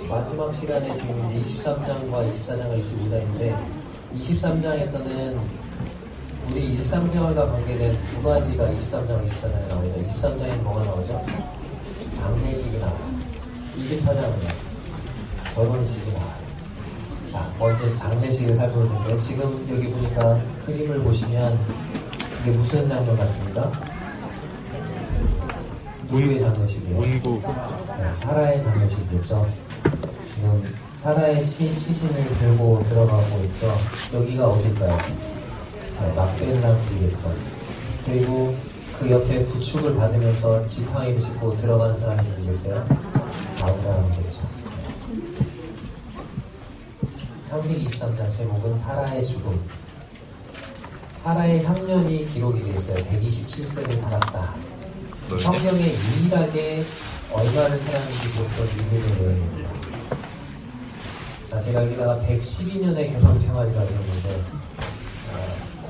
마지막 시간에 지금 이제 23장과 24장과 25장인데 23장에서는 우리 일상생활과 관계된 두 가지가 23장, 24장에 나오죠. 23장에는 뭐가 나오죠? 장례식이 나와요. 24장은요? 결혼식이 나와요. 자, 먼저 장례식을 살펴볼 텐데 지금 여기 보니까 그림을 보시면 이게 무슨 장면 같습니까? 누구의 장례식이에요? 문구. 네, 사라의 장례식이겠죠. 지금 사라의 시신을 들고 들어가고 있죠. 여기가 어딜까요? 네, 막벨라굴이겠죠. 그리고 그 옆에 부축을 받으면서 지팡이를 싣고 들어간 사람이 누구겠어요? 아브라함이겠죠. 창세기 23장 제목은 사라의 죽음. 사라의 향년이 기록이 되어 있어요. 127세를 살았다. 성경에 유일하게 얼마를 살았는지 보던 유일의 내용입니다. 자, 제가 여기다가 112년의 결혼 생활이라고 했는데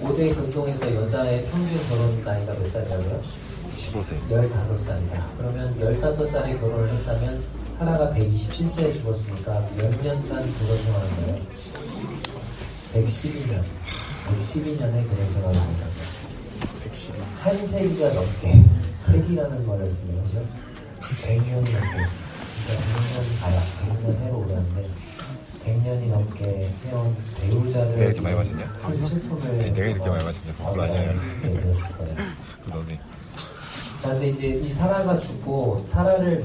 고대 근동에서 여자의 평균 결혼 나이가 몇 살이라고요? 15세. 15살이다. 그러면 15살에 결혼을 했다면 사라가 127세에 죽었으니까 몇 년간 결혼 생활한 거예요? 112년. 112년의 결혼 생활을 한 거죠. 112. 한 세기가 넘게, 세기라는 말을 쓰네요. 그죠? 100년이 넘게. 그러니까 100년 가야, 100년 해로 오는데 100년이 넘게 해온 배우자를 내가 이렇게 많이 마셨냐? 큰 슬픔을 내가 이렇게 많이 마셨냐? 그거 아니야. 되었을 거예요. 그러네. 자, 근데 이제 이 사라가 죽고 사라의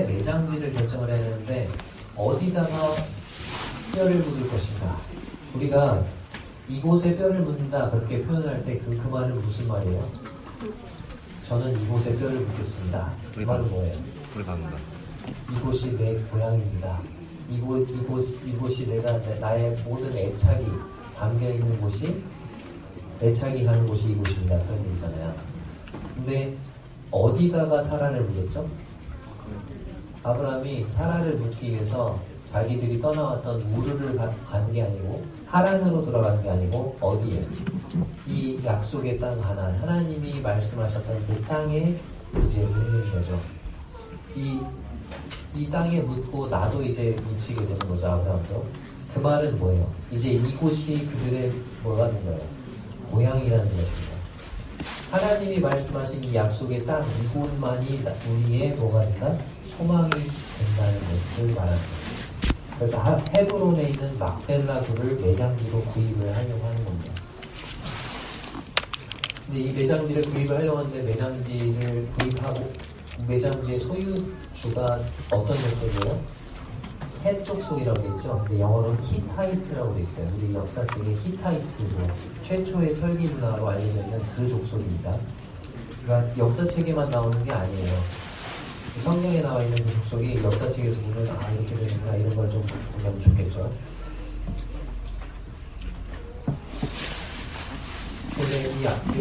매장지를 결정을 해야 되는데 어디다가 뼈를 묻을 것인가? 우리가 이곳에 뼈를 묻는다 그렇게 표현할 때 그 말은 무슨 말이에요? 저는 이곳에 뼈를 묻겠습니다. 그 말은 뭐예요? 불 받는다. 이곳이 내 고향입니다. 이곳이 나의 모든 애착이 담겨 있는 곳이, 애착이 가는 곳이 이곳입니다. 그런 게 있잖아요. 근데 어디다가 사라를 묻었죠? 아브라함이 사라를 묻기 위해서 자기들이 떠나왔던 우르를 간 게 아니고 하란으로 들어간 게 아니고 어디에? 이 약속의 땅 가나안, 하나님이 말씀하셨던 그 땅에 이제 묻는 거죠. 이 땅에 묻고 나도 이제 묻히게 되는 거죠. 아브라함도. 그 말은 뭐예요? 이제 이곳이 그들의 뭐가 된 거예요? 고향이라는 것입니다. 하나님이 말씀하신 이 약속의 땅, 이곳만이 우리의 뭐가 된다? 소망이 된다는 것을 말합니다. 그래서 헤브론에 있는 막벨라굴을 매장지로 구입을 하려고 하는 겁니다. 근데 이 매장지를 구입을 하려고 하는데 매장지를 구입하고 매장지의 소유주가 어떤 족속이에요? 헷 족속이라고 되어 있죠. 근데 영어로는 히타이트라고 되어 있어요. 우리 역사책에 히타이트로 최초의 철기 문화로 알려져 있는 그 족속입니다. 그러니까 역사책에만 나오는 게 아니에요. 성경에 나와 있는 그 족속이 역사책에서 보면 이렇게 되는구나 이런 걸 좀 보면 좋겠죠. 근데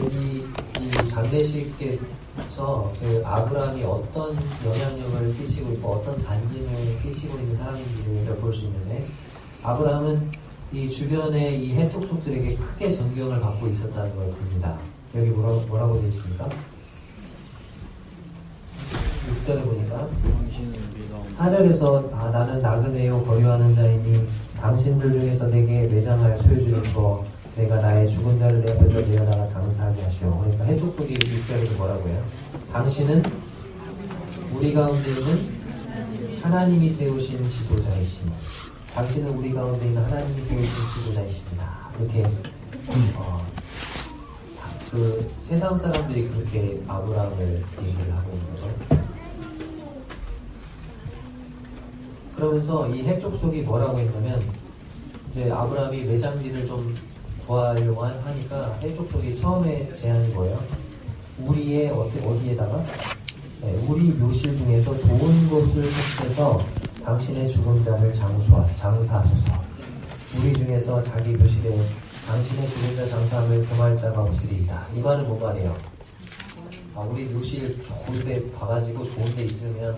이 장례식에서 그 아브라함이 어떤 영향력을 끼치고 있고 어떤 간증을 끼치고 있는 사람인지를 볼 수 있는데 아브라함은 이 주변의 이 헷 족속들에게 크게 존경을 받고 있었다는 걸 봅니다. 여기 뭐라고 되어 있습니까? 6절에 보니까 4절에서 나는 나그네요 거류하는 자이니 당신들 중에서 내게 매장할 소유주를 주어 내가 나의 죽은 자를 내 앞에서 내어다가 장사하게 하시오. 그러니까 해족들이 6절에서 뭐라고 해요? 당신은 우리 가운데 있는 하나님이 세우신 지도자이시니 당신은 우리 가운데 있는 하나님이 세우신 지도자이십니다. 이렇게 그 세상 사람들이 그렇게 아브라함을 얘기를 하고 있는 거죠. 그러면서 이 헷족속이 뭐라고 했냐면 이제 아브라함이 매장지를 좀 구하려고 하니까 헷족속이 처음에 제안이 뭐예요? 우리의 어디에다가 우리 묘실 중에서 좋은 곳을 택해서 당신의 죽은 자를 장사하소서. 우리 중에서 자기 묘실에 당신의 죽은 자 장사함을 금할 자가 없으리이다. 이 말은 뭔 말이에요? 우리 묘실 좋은 데 봐가지고 좋은 데 있으면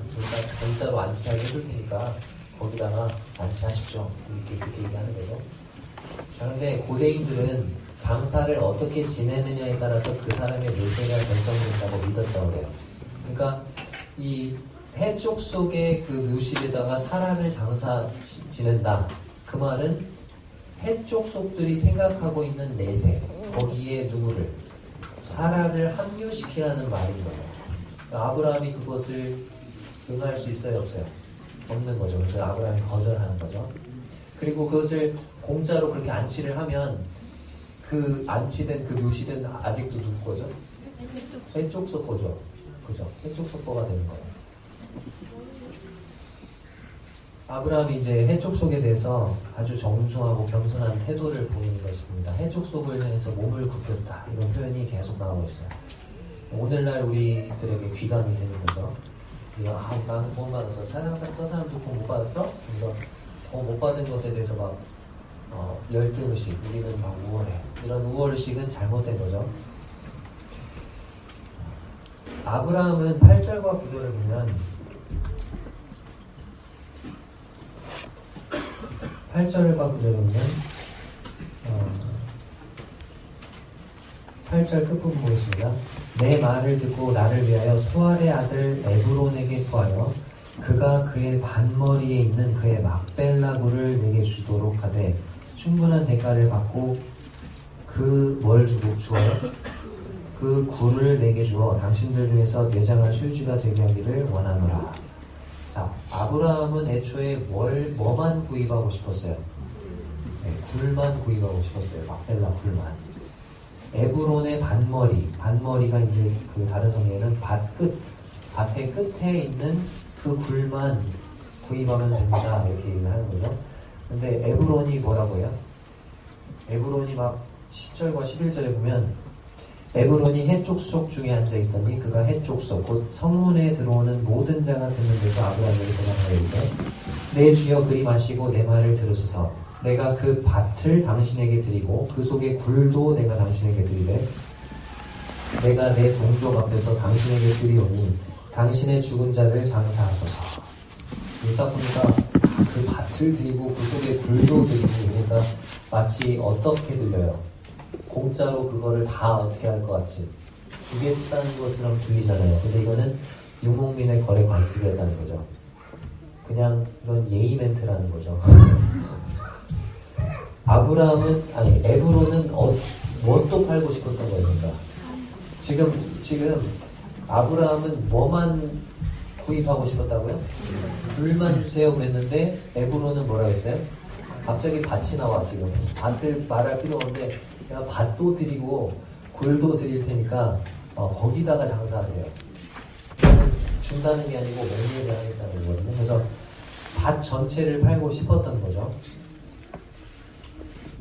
전자로 안치하게 해줄 테니까 거기다가 안치하십시오. 이렇게 그렇게 얘기하는 거죠. 자, 근데 고대인들은 장사를 어떻게 지내느냐에 따라서 그 사람의 묘세가 결정된다고 믿었다고 그래요. 그러니까 이 해쪽 속의 그 묘실에다가 사라를 장사 지낸다. 그 말은 해쪽 속들이 생각하고 있는 내세, 거기에 누구를? 사라를 합류시키라는 말인 거예요. 아브라함이 그것을 응할 수 있어요, 없어요? 없는 거죠. 그래서 아브라함이 거절하는 거죠. 그리고 그것을 공짜로 그렇게 안치를 하면 그 안치된 그 묘실은 아직도 누구 거죠? 해쪽 속 거죠. 그죠? 해쪽 속거가 되는 거예요. 아브라함이 이제 해쪽 속에 대해서 아주 정중하고 겸손한 태도를 보이는 것입니다. 해쪽 속을 향해서 몸을 굽혔다. 이런 표현이 계속 나오고 있어요. 오늘날 우리들에게 귀감이 되는 거죠. 이거 나는 구원 받았어. 저 사람도 구원 못 받았어? 그래서 구원 못 받은 것에 대해서 막 열등의식, 우리는 막 우월해. 이런 우월의식은 잘못된 거죠. 아브라함은 8절과 9절을 보면 8절과 9절을 보면 8절 끝부분 보겠습니다. 내 말을 듣고 나를 위하여 수알의 아들 에브론에게 구하여 그가 그의 반머리에 있는 그의 막벨라굴을 내게 주도록 하되 충분한 대가를 받고 그 뭘 주어요? 그 굴을 내게 주어 당신들 중에서 내장할 소유주가 되게 하기를 원하노라. 자, 아브라함은 애초에 뭐만 구입하고 싶었어요? 네, 굴만 구입하고 싶었어요. 막벨라 굴만. 에브론의 반머리가 이제 그 다른 성경에는 밭의 끝에 있는 그 굴만 구입하면 됩니다. 이렇게 얘기를 하는 거죠. 근데 에브론이 뭐라고 해요? 에브론이 막 10절과 11절에 보면 에브론이 해쪽 속 중에 앉아있더니 그가 해쪽 속 곧 성문에 들어오는 모든 자가 듣는 데서 아브라함에게 대답하여 이르되 내 주여 그리 마시고 내 말을 들으소서 내가 그 밭을 당신에게 드리고 그 속의 굴도 내가 당신에게 드리되 내가 내 동족 앞에서 당신에게 드리오니 당신의 죽은 자를 장사하소서. 읽다 보니까 그 밭을 드리고 그 속의 굴도 드리고 그러니까 마치 어떻게 들려요? 공짜로 그거를 다 어떻게 할 것 같이 주겠다는 것처럼 들리잖아요. 근데 이거는 유목민의 거래 관습이었다는 거죠. 그냥 이건 예의 멘트라는 거죠. 에브론은 뭣도 팔고 싶었던 거니까. 지금 아브라함은 뭐만 구입하고 싶었다고요? 굴만 주세요 그랬는데 에브론은 뭐라고 했어요? 갑자기 밭이 나와 지금. 밭을 말할 필요 없는데 내가 밭도 드리고 굴도 드릴 테니까 거기다가 장사하세요. 이거는 준다는 게 아니고 맹세를 하겠다는 거거든요. 그래서 밭 전체를 팔고 싶었던 거죠.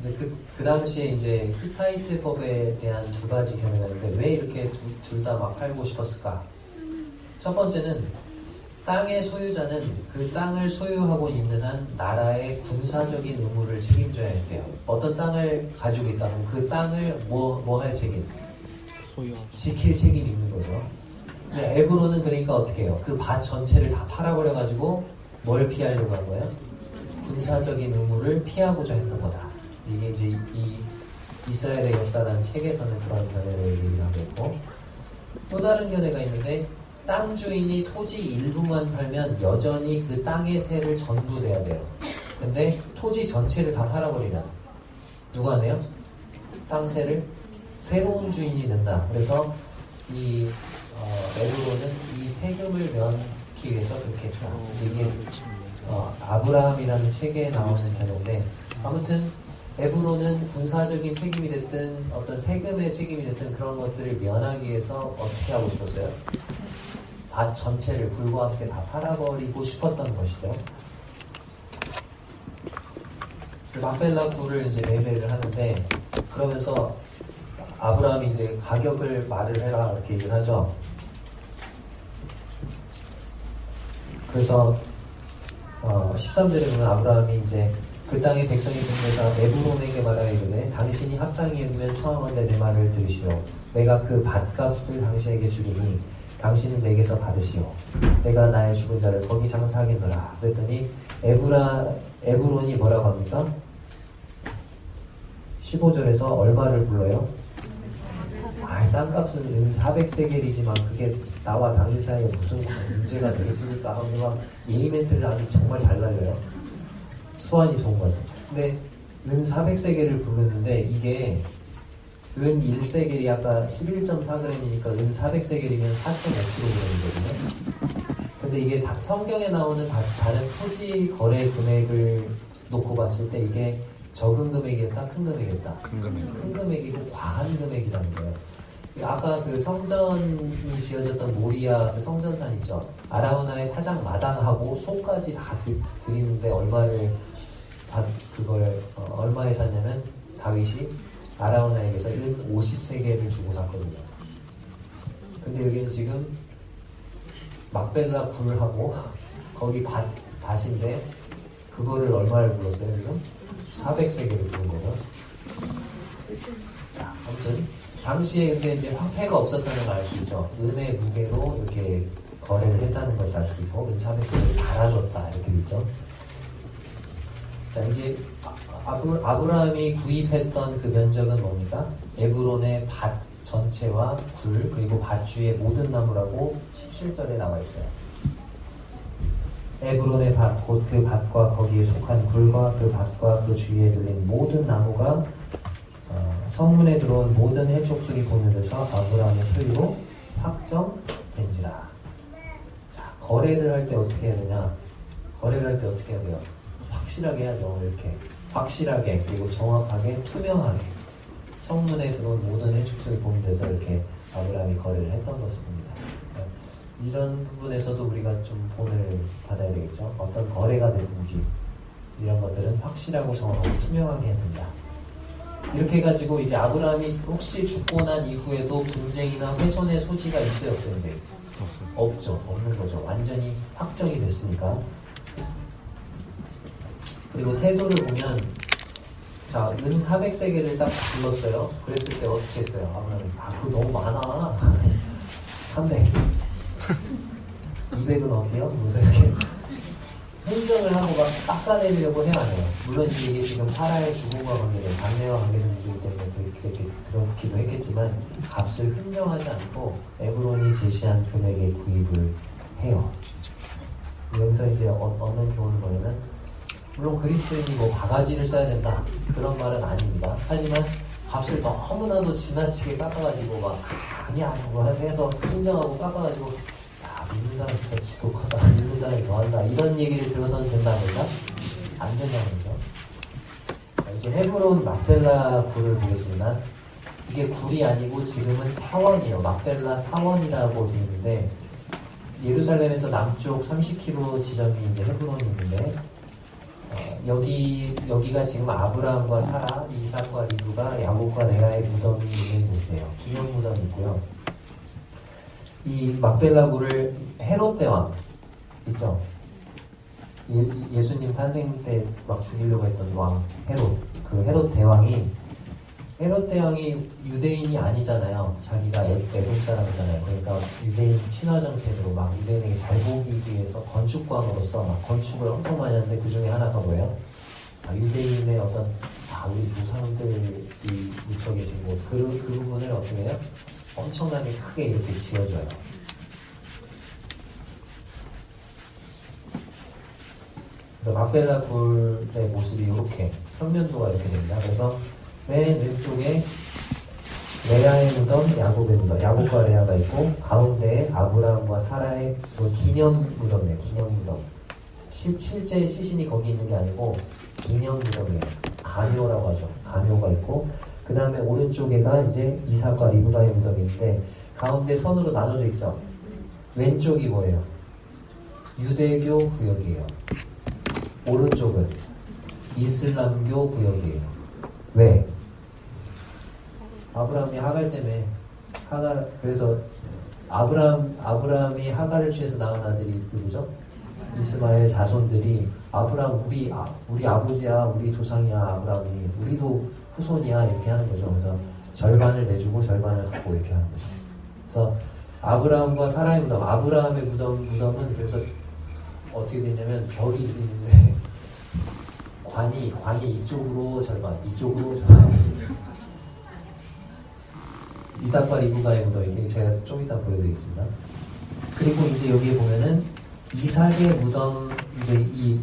이제 그 당시에 이제 히타이트법에 대한 두 가지 견해가 있는데 왜 이렇게 둘 다 막 팔고 싶었을까? 첫 번째는 땅의 소유자는 그 땅을 소유하고 있는 한 나라의 군사적인 의무를 책임져야 해요. 어떤 땅을 가지고 있다면 그 땅을 뭐 할 책임? 지킬 책임이 있는 거죠. 에브론은 그러니까 어떻게 해요? 그 밭 전체를 다 팔아버려가지고 뭘 피하려고 한 거예요? 군사적인 의무를 피하고자 했던 거다. 이게 이제 이 이스라엘의 역사라는 책에서는 그런 견해를 얘기하고 있고 또 다른 견해가 있는데 땅 주인이 토지 일부만 팔면 여전히 그 땅의 세를 전부 내야 돼요. 근데 토지 전체를 다 팔아버리면 누가 내요? 땅세를 새로운 주인이 낸다. 그래서 에브론은 이 세금을 면하기 위해서 그렇게 했다. 이게 아브라함이라는 책에 나오는 견해인데 아무튼 에브론은 군사적인 책임이 됐든 어떤 세금의 책임이 됐든 그런 것들을 면하기 위해서 어떻게 하고 싶었어요? 밭 전체를 굴과 함께 다 팔아버리고 싶었던 것이죠. 막벨라 굴을 이제 매매를 하는데 그러면서 아브라함이 이제 가격을 말을 해라 이렇게 얘기를 하죠. 그래서 13절에 보면 아브라함이 이제 그 땅의 백성이 듣는다 에브론에게 말하여 이르되 당신이 합당히 여기면 청하건대 내 말을 들으시오. 내가 그 밭값을 당신에게 주리니 당신은 내게서 받으시오. 내가 나의 죽은 자를 거기 장사하겠노라. 그랬더니 에브론이 뭐라고 합니까? 15절에서 얼마를 불러요? 땅값은 은 400세겔이지만 그게 나와 당신 사이에 무슨 문제가 되겠습니까? 하면서 막 예의 멘트를 아주 정말 잘 날려요. 소환이 좋은 것 같아요. 근데 은 400세겔을 부르는데 이게 은 1세겔이 아까 11.4g이니까 은 400세겔이면 4.5kg이거든요. 근데 이게 성경에 나오는 다른 토지 거래 금액을 놓고 봤을 때 이게 적은 금액이었다, 큰 금액이었다. 큰 금액. 큰 금액이고 과한 금액이라는 거예요. 아까 그 성전이 지어졌던 모리아 그 성전산 있죠. 아라우나의 타작 마당하고 소까지 다 드리는데 얼마에 샀냐면 다윗이 아라우나에게서 은 50세겔을 주고 샀거든요. 근데 여기는 지금 막벨라 굴하고 거기 밭인데 그거를 얼마를 불렀어요 지금? 400세겔을 부른 거죠. 자, 아무튼 당시에 근데 이제 화폐가 없었다는 걸 알 수 있죠. 은의 무게로 이렇게 거래를 했다는 것을 알 수 있고 은 400세겔을 달아줬다 이렇게 있죠. 자, 이제 아브라함이 구입했던 그 면적은 뭡니까? 에브론의 밭 전체와 굴 그리고 밭 주의 모든 나무라고 17절에 나와 있어요. 에브론의 밭, 곧 그 밭과 거기에 속한 굴과 그 밭과 그 주위에 들린 모든 나무가 성문에 들어온 모든 해족속이 보는 데서 아브라함의 소유로 확정된지라. 자, 거래를 할 때 어떻게 해야 되냐? 거래를 할 때 어떻게 해야 돼요? 확실하게 해야죠. 이렇게 확실하게 그리고 정확하게 투명하게 성문에 들어온 모든 해족속이 보는 데서 이렇게 아브라함이 거래를 했던 것을 봅니다. 그러니까 이런 부분에서도 우리가 좀 본을 받아야 되겠죠. 어떤 거래가 됐든지 이런 것들은 확실하고 정확하고 투명하게 해야 된다. 이렇게 해가지고 이제 아브라함이 혹시 죽고 난 이후에도 분쟁이나 훼손의 소지가 있어요, 없어요, 이제? 없죠. 없는 거죠. 완전히 확정이 됐으니까. 그리고 태도를 보면 자, 은 400세겔을 딱 불렀어요. 그랬을 때 어떻게 했어요? 아브라함이 그거 너무 많아. 300. 200은 어때요? 무슨 생각해요? 흥정을 하고 막 깎아내리려고 해야 해요. 물론 이게 지금 사라의 죽음과 관계된 장래와 관계된 문제이기 때문에 그렇기도 했겠지만 값을 흥정하지 않고 에브론이 제시한 금액에 구입을 해요. 여기서 이제 얻는 교훈은 뭐냐면 물론 그리스도인이 뭐 바가지를 써야 된다 그런 말은 아닙니다. 하지만 값을 너무나도 지나치게 깎아가지고 막 아니야 뭐 해서 흥정하고 깎아가지고 믿는 사람 진짜 지독하다, 믿는 사람이 더한다 이런 얘기를 들어서는 된다니까? 안 된다는 거죠. 이제 헤브론 막벨라 굴을 보겠습니다. 이게 굴이 아니고 지금은 사원이에요. 막벨라 사원이라고 되어 있는데 예루살렘에서 남쪽 30km 지점이 이제 헤브론이 있는데 여기가 지금 아브라함과 사라, 이삭과 리브가 야곱과 레아의 무덤이 있는 곳이에요. 기념 무덤이 있고요. 이 막벨라 굴을 헤롯 대왕 있죠? 예수님 탄생 때 막 죽이려고 했던 왕 헤롯. 그 헤롯 대왕이 유대인이 아니잖아요. 자기가 애동 사람이잖아요. 그러니까 유대인 친화 정책으로 막 유대인에게 잘 보이기 위해서 건축광으로서 막 건축을 엄청 많이 하는데 그 중에 하나가 뭐예요? 유대인의 어떤 우리 조상들이 묻혀 계신 곳 그 부분을 어떻게 해요? 엄청나게 크게 이렇게 지어져요. 그래서 막벨라 굴의 모습이 이렇게 평면도가 이렇게 됩니다. 그래서 맨 왼쪽에 레아의 무덤, 야곱의 무덤, 야곱과 레아가 있고 가운데에 아브라함과 사라의 기념 무덤이에요. 기념 무덤. 실제 시신이 거기 있는 게 아니고 기념 무덤이에요. 가묘라고 하죠. 가묘가 있고 그 다음에 오른쪽에가 이제 이삭과 리브가의 무덤이 있는데 가운데 선으로 나눠져 있죠. 왼쪽이 뭐예요? 유대교 구역이에요. 오른쪽은 이슬람교 구역이에요. 왜? 아브라함이 하갈 때문에 그래서 아브라함이 하갈을 취해서 낳은 아들이 누구죠? 이스마엘 자손들이 아브라함 우리 아버지야, 우리 조상이야, 아브라함이 우리도 후손이야 이렇게 하는 거죠. 그래서 절반을 내주고 절반을 갖고 이렇게 하는 거죠. 그래서 아브라함과 사라의 무덤, 아브라함의 무덤은 그래서 어떻게 되냐면 벽이 있는데 관이 이쪽으로 절반, 이쪽으로 절반. 이삭과 리브가의 무덤인데 제가 좀 이따 보여드리겠습니다. 그리고 이제 여기에 보면은 이삭의 무덤, 이제 이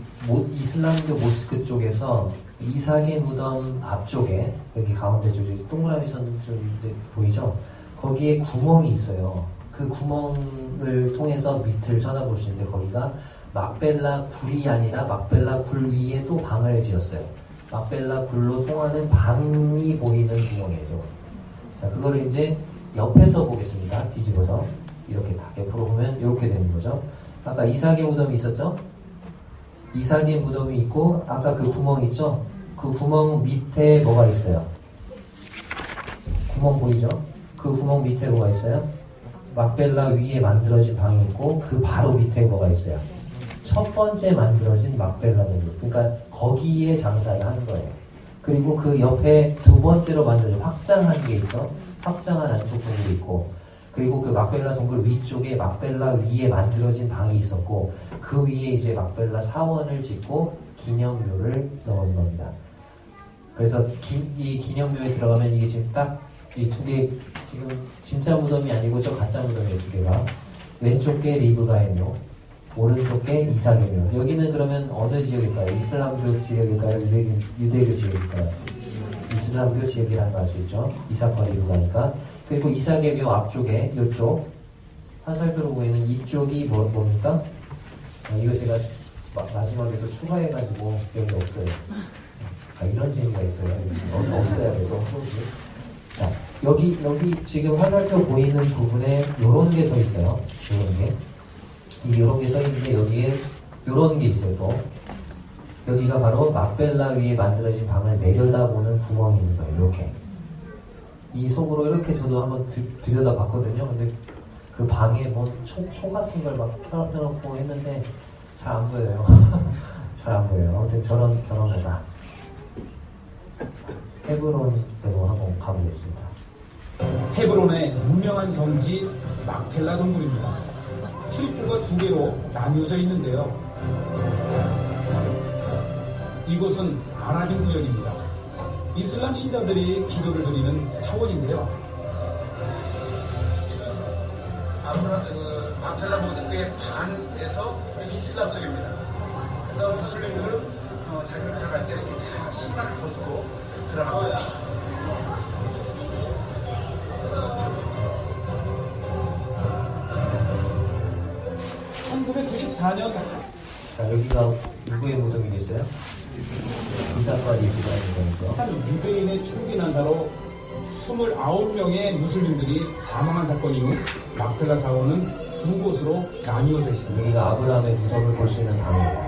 이슬람교 모스크 쪽에서 이삭의 무덤 앞쪽에 여기 가운데 쪽에 동그라미 선 좀 보이죠? 거기에 구멍이 있어요. 그 구멍을 통해서 밑을 쳐다볼 수 있는데 거기가 막벨라 굴이 아니라 막벨라 굴 위에 또 방을 지었어요. 막벨라 굴로 통하는 방이 보이는 구멍이죠. 자, 그거를 이제 옆에서 보겠습니다. 뒤집어서 이렇게 딱 옆으로 보면 이렇게 되는 거죠. 아까 이삭의 무덤이 있었죠? 이삭의 무덤이 있고 아까 그 구멍 있죠? 그 구멍 밑에 뭐가 있어요? 구멍 보이죠? 그 구멍 밑에 뭐가 있어요? 막벨라 위에 만들어진 방이 있고 그 바로 밑에 뭐가 있어요? 첫 번째 만들어진 막벨라 동굴. 그러니까 거기에 장사를 하는 거예요. 그리고 그 옆에 두 번째로 만들어진 확장한 게 있죠? 확장한 안쪽 동굴이 있고 그리고 그 막벨라 동굴 위쪽에 막벨라 위에 만들어진 방이 있었고 그 위에 이제 막벨라 사원을 짓고 기념묘를 넣은 겁니다. 그래서 이 기념묘에 들어가면 이게 지금 딱 이 두 개 지금 진짜 무덤이 아니고 저 가짜 무덤이에요. 두 개가 왼쪽 게 리브가의 묘, 오른쪽 게 이삭의 묘. 여기는 그러면 어느 지역일까요? 이슬람교 지역일까요? 유대교 지역일까요? 이슬람교 지역이라는 걸 알 수 있죠. 이삭과 리브가니까. 그리고 이삭의 묘 앞쪽에 이쪽 화살표로 보이는 이쪽이 뭡니까? 이거 제가 마지막에 또 추가해가지고 여기 없어요. 이런 재미가 있어요. 없어요. 그래서 자, 여기 지금 화살표 보이는 부분에 요런 게 서 있어요. 요런 게. 요런 게 서 있는데 여기에 요런 게 있어요. 또 여기가 바로 막벨라 위에 만들어진 방을 내려다보는 구멍이 있는 거예요. 이렇게. 이 속으로 이렇게 저도 한번 들여다 봤거든요. 근데 그 방에 뭐 초 같은 걸 막 펴놓고 했는데 잘 안 보여요. 잘 안 보여요. 아무튼 저런 거다. 헤브론대로 한번 가보겠습니다. 헤브론의 유명한 성지 막펠라 동굴입니다. 출입구가 두 개로 나뉘어져 있는데요. 이곳은 아라빈 구역입니다. 이슬람 신자들이 기도를 드리는 사원인데요. 막펠라 모스크의 반에서 이슬람 쪽입니다. 그래서 무슬림들은 자기를 들어갈 때 이렇게 다 신발을 벗고 들어갑니다. 1994년 자, 여기가 누구의 무덤이겠어요? 이삭과 리브가의 무덤이죠. 한 유대인의 총기 난사로 29명의 무슬림들이 사망한 사건 이후 막펠라 사원은 두 곳으로 나뉘어져 있습니다. 여기가 아브라함의 무덤을 볼 수 있는 방입니다.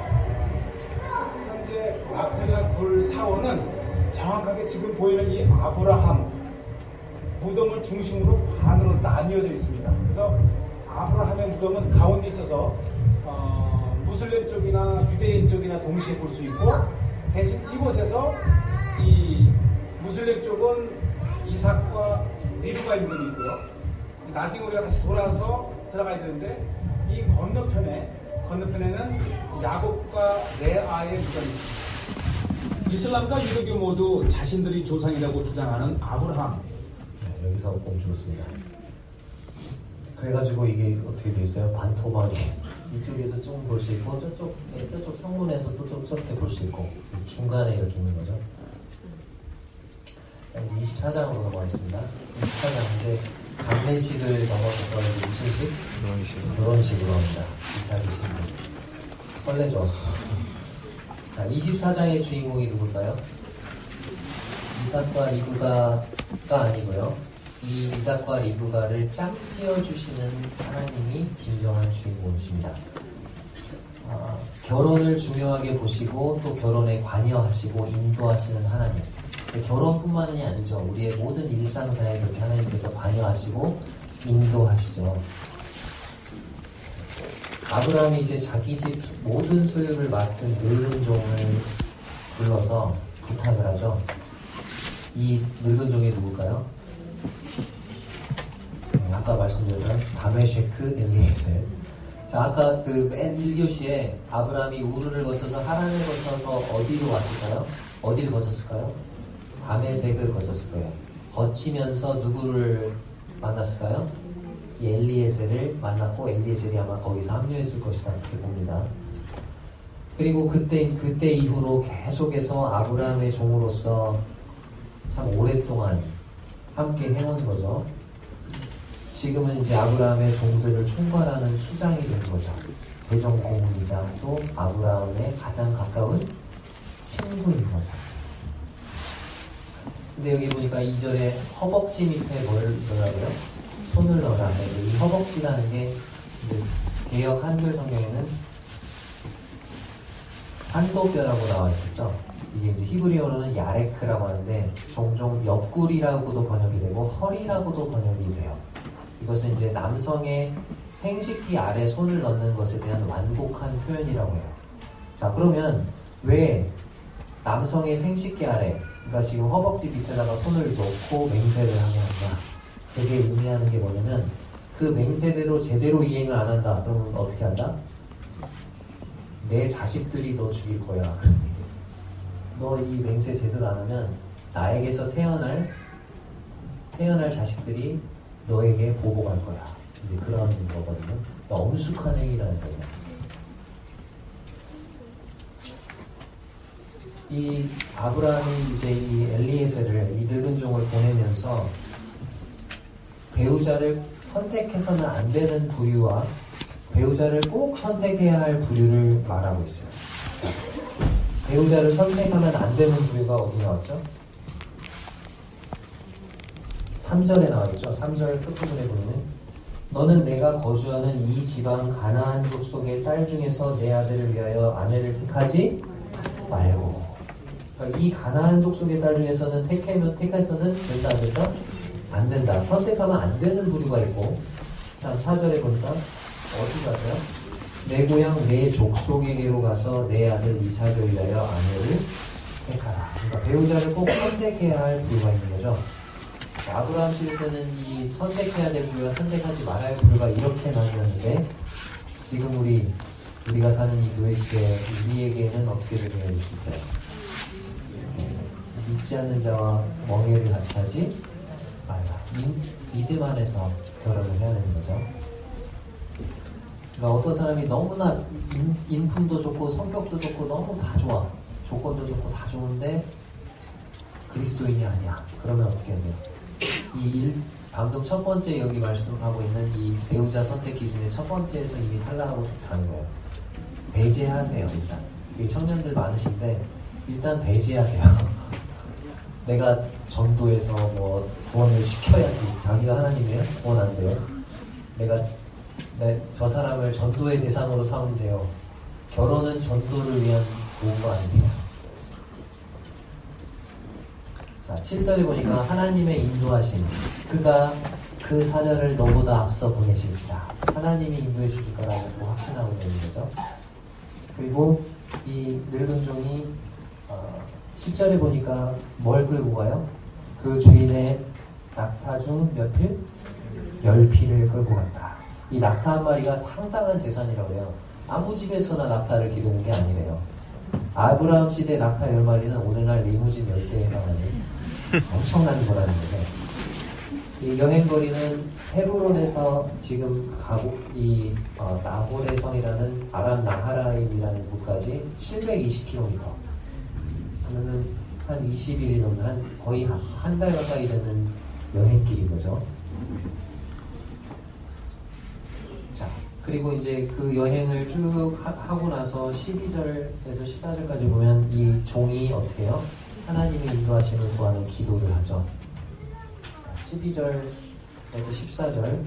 현재 막펠라 굴 사원은 정확하게 지금 보이는 이 아브라함 무덤을 중심으로 반으로 나뉘어져 있습니다. 그래서 아브라함의 무덤은 가운데 있어서 무슬림 쪽이나 유대인 쪽이나 동시에 볼 수 있고 대신 이곳에서 이 무슬림 쪽은 이삭과 리브가의 무덤이 있고요. 나중에 우리가 다시 돌아서 들어가야 되는데 이 건너편에는 야곱과 레아의 무덤이 있습니다. 이슬람과 유대교 모두 자신들이 조상이라고 주장하는 아브라함. 네, 여기서 보면 좋습니다. 그래가지고 이게 어떻게 돼 있어요? 반토막이 이쪽에서 조금 볼 수 있고 저쪽 성문에서 또 좀 저렇게 볼 수 있고 중간에 이렇게 있는 거죠. 이제 24장으로 넘어가겠습니다. 24장 이제 장례식을 넘어서서 이제 무슨 식? 결혼식으로 합니다. 이삭이식. 설레죠. 자, 24장의 주인공이 누굴까요? 이삭과 리브가가 아니고요. 이 이삭과 리브가를 짝지어 주시는 하나님이 진정한 주인공이십니다. 결혼을 중요하게 보시고 또 결혼에 관여하시고 인도하시는 하나님. 결혼뿐만이 아니죠. 우리의 모든 일상사에 그렇게 하나님께서 관여하시고 인도하시죠. 아브라함이 이제 자기 집 모든 소유를 맡은 늙은 종을 불러서 부탁을 하죠. 이 늙은 종이 누굴까요? 아까 말씀드렸던 다메쉐크 엘리에셀. 자, 아까 그 맨 1교시에 아브라함이 우르를 거쳐서 하란을 거쳐서 어디로 왔을까요? 어디를 거쳤을까요? 다메섹을 거쳤을 거예요. 거치면서 누구를 만났을까요? 이 엘리에셀을 만났고 엘리에셀이 아마 거기서 합류했을 것이다 그렇게 봅니다. 그리고 그때 이후로 계속해서 아브라함의 종으로서 참 오랫동안 함께 해온 거죠. 지금은 이제 아브라함의 종들을 총괄하는 수장이 된 거죠. 재정 고문이자 또 아브라함의 가장 가까운 친구인 거죠. 근데 여기 보니까 2절에 허벅지 밑에 뭘 넣으라고요? 손을 넣으라. 이 허벅지라는 게 이제 개역 한글 성경에는 한도뼈라고 나와 있었죠. 이게 이제 히브리어로는 야레크라고 하는데 종종 옆구리라고도 번역이 되고 허리라고도 번역이 돼요. 이것은 이제 남성의 생식기 아래 손을 넣는 것에 대한 완곡한 표현이라고 해요. 자, 그러면 왜 남성의 생식기 아래, 그러니까 지금 허벅지 밑에다가 손을 놓고 맹세를 하게 한다. 되게 의미하는 게 뭐냐면 그 맹세대로 제대로 이행을 안 한다. 그러면 어떻게 한다? 내 자식들이 너 죽일 거야. 너 이 맹세 제대로 안 하면 나에게서 태어날 자식들이 너에게 보복할 거야. 이제 그런 거거든요. 그러니까 엄숙한 행위라는 거예요. 이 아브라함이 이제 이 엘리에셀을 이 늙은 종을 보내면서 배우자를 선택해서는 안 되는 부류와 배우자를 꼭 선택해야 할 부류를 말하고 있어요. 배우자를 선택하면 안 되는 부류가 어디 나왔죠? 3절에 나와있죠. 3절 끝부분에 보면 너는 내가 거주하는 이 지방 가나안 족속의 딸 중에서 내 아들을 위하여 아내를 택하지 말고. 그러니까 이 가나안 족속의 딸 중에서는 택해서는 된다 안 된다? 안 된다. 선택하면 안 되는 부류가 있고, 다음 4절에 보니까 어디 가세요? 내 고향 내 족속에게로 가서 내 아들 이삭을 위하여 아내를 택하라. 그러니까 배우자를 꼭 선택해야 할 부류가 있는 거죠. 아브라함 시대 때는 이 선택해야 될 부류와 선택하지 말아야 할 부류가 이렇게 나뉘었는데 지금 우리가 사는 이 교회 시대에 우리에게는 어떻게 적용해 줄 수 있어요? 믿지 않는 자와 멍해를 같이 하지 말라. 믿음 안에서 결혼을 해야 되는 거죠. 그러니까 어떤 사람이 너무나 인품도 좋고 성격도 좋고 너무 다 좋아. 조건도 좋고 다 좋은데 그리스도인이 아니야. 그러면 어떻게 해야 돼요? 방금 첫 번째 여기 말씀하고 있는 이 배우자 선택 기준의 첫 번째에서 이미 탈락하고 좋다는 거예요. 배제하세요. 일단 이 청년들 많으신데 일단 배제하세요. 내가 전도해서 뭐 구원을 시켜야지. 자기가 하나님이에요? 구원 안 돼요. 저 사람을 전도의 대상으로 삼으면 돼요. 결혼은 전도를 위한 도구가 아닙니다. 자, 7절에 보니까 하나님의 인도하심, 그가 그 사자를 너보다 앞서 보내실지라. 하나님이 인도해 주실 거라고 확신하고 있는 거죠. 그리고 이 늙은 종이 10절에 보니까 뭘 끌고 가요? 그 주인의 낙타 중 몇 필? 10필을 끌고 갔다. 이 낙타 한 마리가 상당한 재산이라고 해요. 아무 집에서나 낙타를 기르는 게 아니래요. 아브라함 시대 낙타 10마리는 오늘날 리무진 10대에 해당하는 엄청난 거라는 거죠. 이 여행거리는 헤브론에서 지금 나홀의 성이라는 아람 나하라임이라는 곳까지 720km. 그러면은 한 20일이 넘는 거의 한 달 가까이 되는 여행길인 거죠. 자, 그리고 이제 그 여행을 쭉 하고 나서 12절에서 14절까지 보면 이 종이 어떻게 해요? 하나님의 인도하심을 구하는 기도를 하죠. 12절에서 14절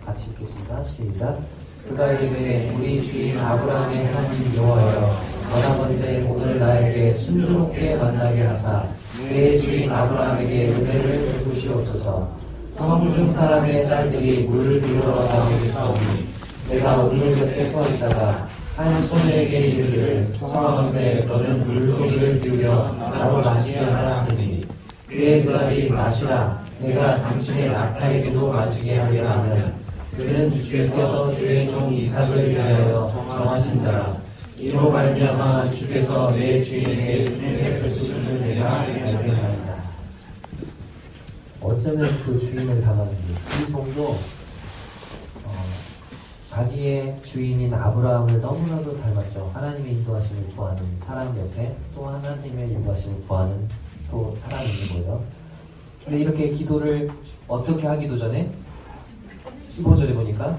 같이 읽겠습니다. 시작. 그가 이르되 우리 주인 아브라함의 하나님 여호와여, 원하건대 오늘 나에게 순조롭게 만나게 하사 내 주인 아브라함에게 은혜를 베푸시옵소서. 성중 사람의 딸들이 물을 비우러 나오게 싸우니 내가 우물 곁에 서 있다가 한 소녀에게 이르기를 청하건대 너는 물고기를 비우려 나로 마시게 하라 하니 그의 대답이 마시라. 내가 당신의 낙타에게도 마시게 하리라 하면 그는 주께서 주의 종 이삭을 위하여 정하신 자라. 이로 말미암아 주께서 내 주인에게 은혜를 베푸시는 내가 알게 하리라. 어쩌면 그 주인을 닮았는지. 이 종도 자기의 주인인 아브라함을 너무나도 닮았죠. 하나님의 인도하심을 구하는 사람 옆에 또 하나님의 인도하심을 구하는 또 사람이 있는 거죠. 근데 이렇게 기도를 어떻게 하기도 전에 15절에 보니까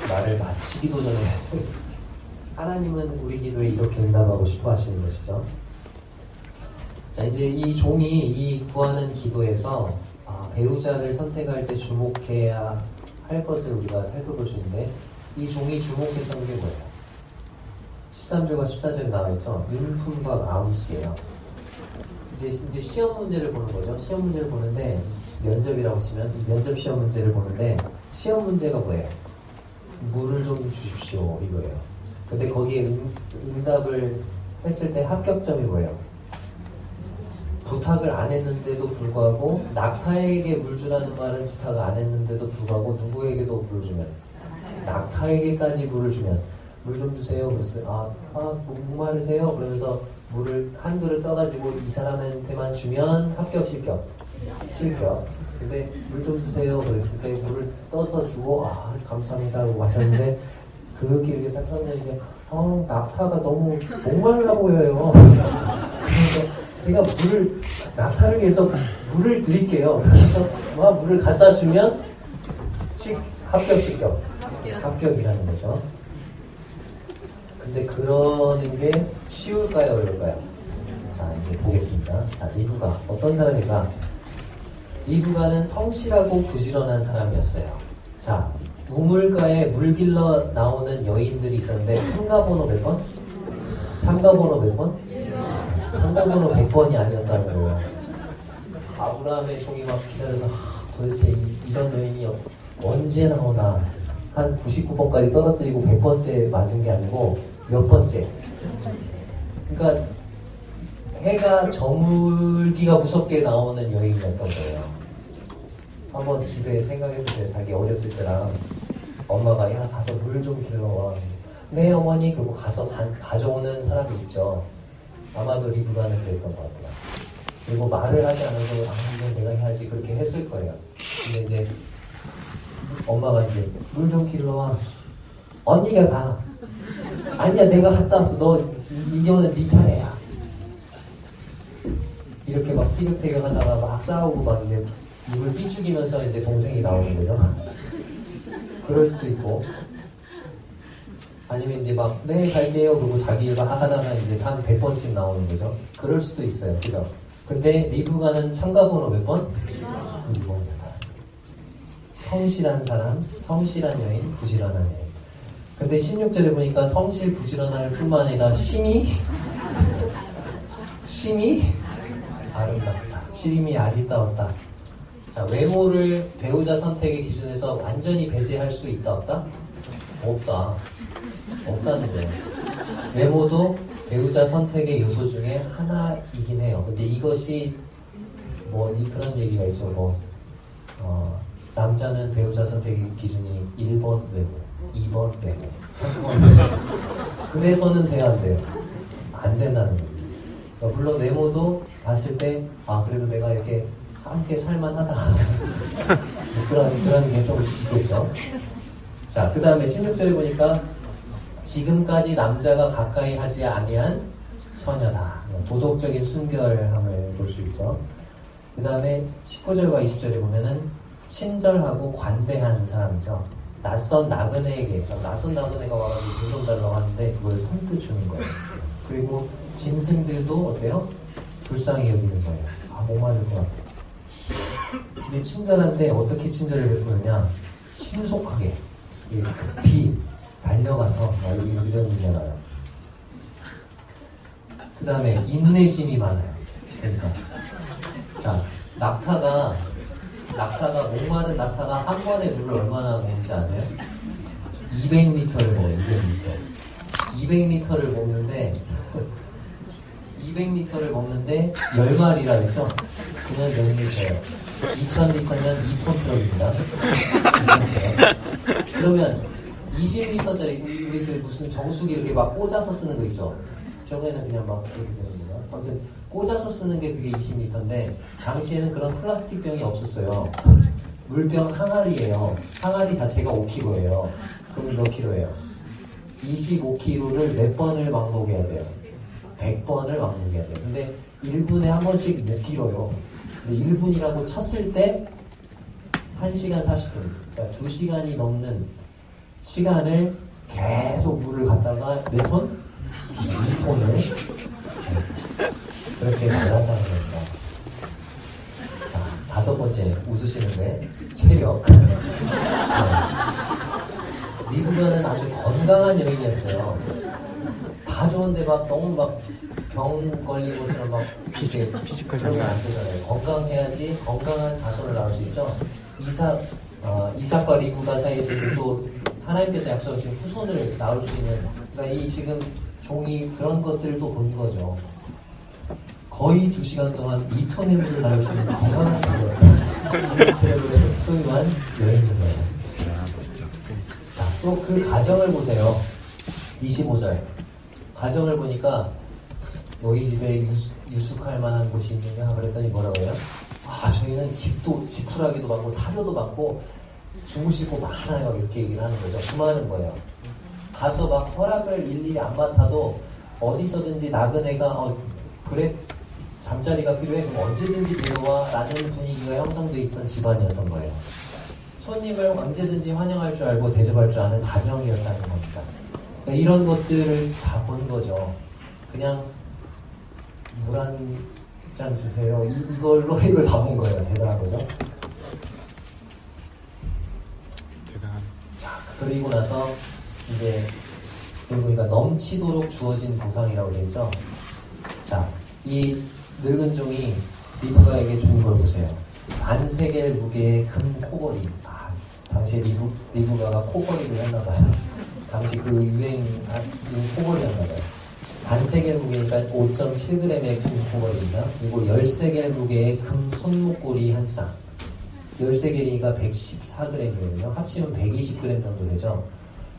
말을 마치기도 전에 하나님은 우리 기도에 이렇게 응답하고 싶어 하시는 것이죠. 자, 이제 이 종이 이 구하는 기도에서 배우자를 선택할 때 주목해야 할 것을 우리가 살펴볼 수 있는데, 이 종이 주목했던 게 뭐예요? 13절과 14절에 나와있죠. 인품과 마음씨예요. 이제 시험 문제를 보는 거죠. 시험 문제를 보는데, 면접이라고 치면 면접 시험 문제를 보는데, 시험 문제가 뭐예요? 물을 좀 주십시오, 이거예요. 근데 거기에 응답을 했을 때 합격점이 뭐예요? 부탁을 안 했는데도 불구하고, 낙타에게 물 주라는 말은 부탁을 안 했는데도 불구하고 누구에게도 물을 주면, 낙타에게까지 물을 주면, 물 좀 주세요. 그랬어요. 목마르세요? 그러면서 물을 한 그릇 떠가지고 이 사람한테만 주면 합격, 실격. 실격. 근데 물 좀 주세요. 그랬을 때 물을 떠서 주고, 감사합니다 하고 마셨는데, 그 길게 딱 섰는데, 낙타가 너무 목말라 보여요. 그래서 제가 낙타를 위해서 물을 드릴게요. 그래서 물을 갖다 주면 합격, 실격. 합격이라는 거죠. 근데 그러는 게 쉬울까요, 어려울까요? 자, 이제 보겠습니다. 자, 리브가 어떤 사람인가? 리브가는 성실하고 부지런한 사람이었어요. 자, 우물가에 물 길러 나오는 여인들이 있었는데 참가번호 몇 번? 참가번호 몇 번? 참가번호 100번이 아니었다는 거예요. 아브라함의 종이 막 기다려서 도대체 이런 여인이 언제 나오나, 한 99번까지 떨어뜨리고 100번째 맞은 게 아니고 몇 번째. 그러니까 해가 저물기가 무섭게 나오는 여인이었던 거예요. 한번 집에 생각해보세요. 자기 어렸을 때랑 엄마가 야 가서 물 좀 길러와. 네 어머니. 그리고 가서 가져오는 사람이 있죠. 아마도 리브가는 그랬던 것 같아요. 그리고 말을 하지 않아도 이건 내가 해야지 그렇게 했을 거예요. 근데 이제 엄마가 이제 물 좀 길러와. 언니가 가. 아니야 내가 갔다 왔어. 너 이거는 네 차례야. 이렇게 막 티격태격 하다가 막 싸우고 막 이제 입을 삐죽이면서 이제 동생이 나오는 거죠. 그럴 수도 있고, 아니면 이제 막 네 갈게요 그리고 자기가 하다가 이제 한 100번씩 나오는 거죠. 그럴 수도 있어요. 그죠? 근데 리브가는 참가번호 몇 번? 2번이다. 성실한 사람, 성실한 여인, 부지런한 여인. 근데 16절에 보니까 성실 부지런할 뿐만 아니라 심히 아름답다. 심히 아름다웠다. 자, 외모를 배우자 선택의 기준에서 완전히 배제할 수 있다, 없다? 없다. 없다는 거예요. 외모도 배우자 선택의 요소 중에 하나이긴 해요. 근데 이것이 그런 얘기가 있죠. 남자는 배우자 선택의 기준이 1번 외모, 2번 외모, 3번 외모. 그래서는 돼야 안 돼요. 안 된다는 거예요. 그러니까 물론 외모도 봤을 때 그래도 내가 이렇게 함께 살만하다. 그런 게 좀 있겠죠. 자, 그 다음에 16절에 보니까 지금까지 남자가 가까이 하지 아니한 처녀다. 도덕적인 순결함을 볼 수 있죠. 그 다음에 19절과 20절에 보면은 친절하고 관대한 사람이죠. 낯선 나그네에게, 낯선 나그네가 와가지고 돈 좀 달라고 하는데 그걸 선뜻 주는 거예요. 그리고 짐승들도 어때요? 불쌍히 여기는 거예요. 목마를 것 같아. 근데 친절한데 어떻게 친절을 베푸느냐? 신속하게, 급히 달려가서 이런 일이잖아요. 그 다음에 인내심이 많아요. 그러니까 자, 낙타가 목마른 낙타가 한 번에 물을 얼마나 먹는지 아세요? 200리터를 먹어요. 200리터를 먹는데 10마리라 그랬죠? 그냥 몇 리터예요? 2000리터면 2톤 트럭입니다. 2톤 트럭. 그러면 20리터짜리 우리 무슨 정수기 이렇게 막 꽂아서 쓰는 거 있죠? 저거에는 그냥 막 이렇게 되는 거예요. 아무튼 꽂아서 쓰는 게 그게 20리터인데 당시에는 그런 플라스틱 병이 없었어요. 물병 항아리예요. 항아리 자체가 5kg예요. 그럼 몇 킬로예요? 25kg를 몇 번을 막록해야 돼요? 100번을 막록해야 돼요. 근데 1분에 한 번씩 못 길어요. 근데 1분이라고 쳤을 때 1시간 40분, 그러니까 2시간이 넘는 시간을 계속 물을 갖다가 몇 톤? 2톤을 그렇게 말한다는 겁니다. 자, 5번째 웃으시는데 체력. 리브가는 아주 건강한 여인이었어요. 다 좋은데 막 너무 막 병 걸리고서는 막 피지컬 그러면 안 되잖아요. 건강해야지 건강한 자손을 낳을 수 있죠. 이삭과 리브가 사이에 지금 또 하나님께서 약속하신 후손을 낳을 수 있는, 그러니까 이 지금 종이 그런 것들도 본 거죠. 거의 2시간 동안 2톤의 물을 낳을 수 있는 건강한 체력을 소유한 여인인 거예요. 진짜. 자, 또 그 가정을 보세요. 25절. 가정을 보니까 너희 집에 유숙할 만한 곳이 있느냐 그랬더니 뭐라고 해요? 아, 저희는 집도 지푸라기도 많고 사료도 많고 주무실 곳 많아요. 이렇게 얘기를 하는 거죠. 그 말은 뭐예요? 가서 막 허락을 일일이 안 맡아도 어디서든지 나그네가 그래 잠자리가 필요해 그럼 언제든지 데려와 라는 분위기가 형성돼 있던 집안이었던 거예요. 손님을 언제든지 환영할 줄 알고 대접할 줄 아는 가정이었다는 겁니다. 그러니까 이런 것들을 다 본 거죠. 그냥 물 한 잔 주세요. 이걸로 이걸 다 본 거예요. 대단한 거죠. 대단한. 자, 그리고 나서 이제 여기 보니까 넘치도록 주어진 보상이라고 되어 있죠. 자, 이 늙은 종이 리브가에게 준 걸 보세요. 반세겔 무게의 금 코걸이. 당시에 리브가가 코걸이를 했나봐요. 당시 그 유행 코걸이였나봐요. 반세겔 무게니까 5.7g의 금 코걸이입니다. 그리고 13겔 무게의 금 손목걸이 한 쌍. 13겔이니까 114g이거든요. 합치면 120g 정도 되죠.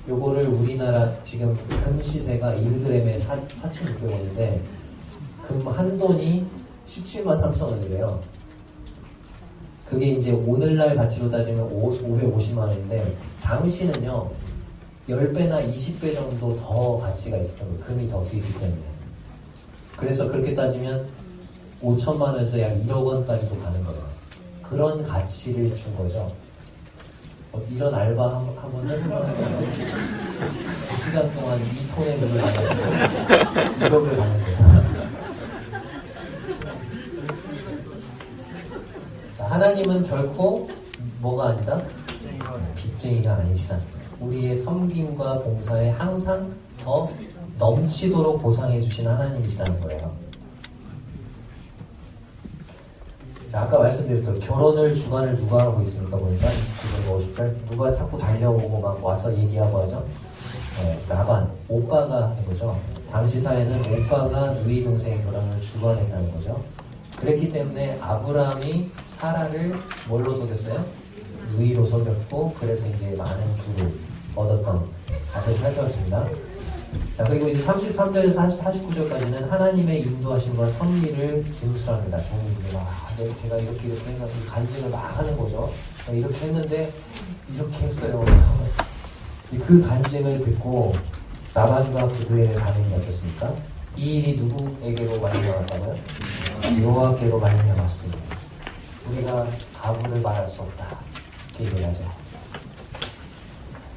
요거를 우리나라 지금 금 시세가 1g에 4,600원인데 금 한 돈이 17만 3천 원이래요. 그게 이제 오늘날 가치로 따지면 550만 원인데 당시는요 10배나 20배 정도 더 가치가 있었던 거예요. 금이 더 뛰기 때문에. 그래서 그렇게 따지면 5천만 원에서 약 1억 원까지도 가는 거예요. 그런 가치를 준 거죠. 이런 알바 한번 해보면 2시간 동안 2톤의 물을 받아서 1억을 받는 거예요. 자, 하나님은 결코 뭐가 아니다? 빚쟁이가 아니시라. 우리의 섬김과 봉사에 항상 더 넘치도록 보상해 주신 하나님이시라는 거예요. 자, 아까 말씀드렸던 결혼을 주관을 누가 하고 있습니까? 보니까 29절, 50절 누가 자꾸 달려오고 막 와서 얘기하고 하죠? 라반, 오빠가 하는 거죠. 당시 사회는 오빠가 누이 동생의 결혼을 주관했다는 거죠. 그랬기 때문에 아브라함이 사라를 뭘로 속였어요? 누이로 속였고 그래서 이제 많은 부를 얻었던 것을 살펴봤습니다. 자, 그리고 이제 33절에서 49절까지는 하나님의 인도하심과 섭리를 진술합니다. 종이들이 제가 이렇게 해서 간증을 막 하는 거죠. 이렇게 했는데 이렇게 했어요. 그 간증을 듣고 라반과 그들의 반응이 어떻습니까? 이 일이 누구에게로 말미암았다고요? 여호와께로 말미암았으니 우리가 가부를 말할 수 없다. 이렇게 얘기하죠.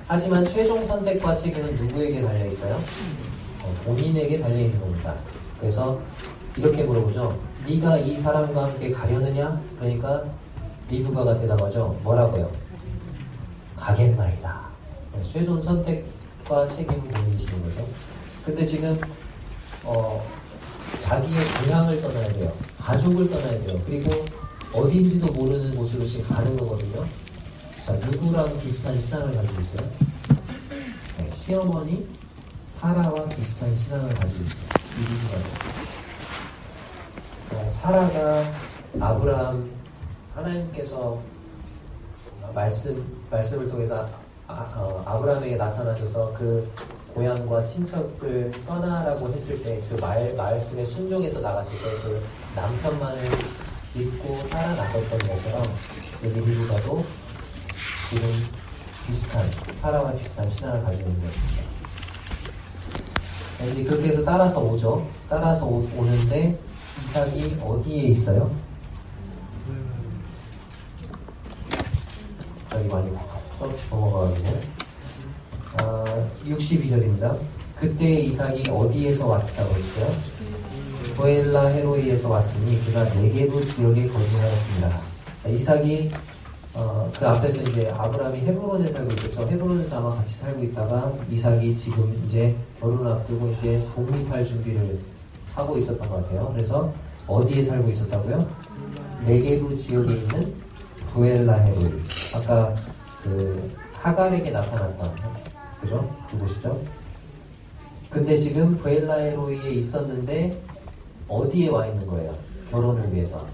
하지만 최종 선택과 책임은 누구에게 달려있어요? 본인에게 달려있는 겁니다. 그래서 이렇게 물어보죠. 네가 이 사람과 함께 가려느냐? 그러니까 리브가가 대답하죠. 뭐라고요? 가겠나이다. 최종 선택과 책임은 본인이시는 거죠. 근데 지금 자기의 고향을 떠나야 돼요. 가족을 떠나야 돼요. 그리고 어딘지도 모르는 곳으로 지금 가는 거거든요. 자, 누구랑 비슷한 신앙을 가지고 있어요? 네, 시어머니 사라와 비슷한 신앙을 가지고 있어요. 이 누구가요? 사라가 아브라함 하나님께서 말씀을 통해서 아브라함에게 나타나셔서 그 고향과 친척을 떠나라고 했을 때 그 말씀에 순종해서 나갔을 때 그 남편만을 믿고 따라 나섰던 것처럼 여기 리브가도 지금 비슷한 사라와 비슷한 신앙을 가지고 있는 것입니다. 이제 그렇게 해서 따라서 오죠. 따라서 오는데 이삭이 어디에 있어요? 여기 많이 넘어가거든요. 62절입니다. 그때 이삭이 어디에서 왔다고 했어요? 보엘라 헤로이에서 왔으니 그가 네게부 지역에 거주하였습니다. 이삭이 그 앞에서 이제 아브라함이 헤브론에 살고 있었죠. 헤브론에서 아마 같이 살고 있다가 이삭이 지금 이제 결혼 앞두고 이제 독립할 준비를 하고 있었던 것 같아요. 그래서 어디에 살고 있었다고요? 네게부 지역에 있는 부엘라 헤로이. 아까 그 하갈에게 나타났던 그죠? 그곳이죠. 근데 지금 부엘라 헤로이에 있었는데 어디에 와 있는 거예요? 결혼을 위해서.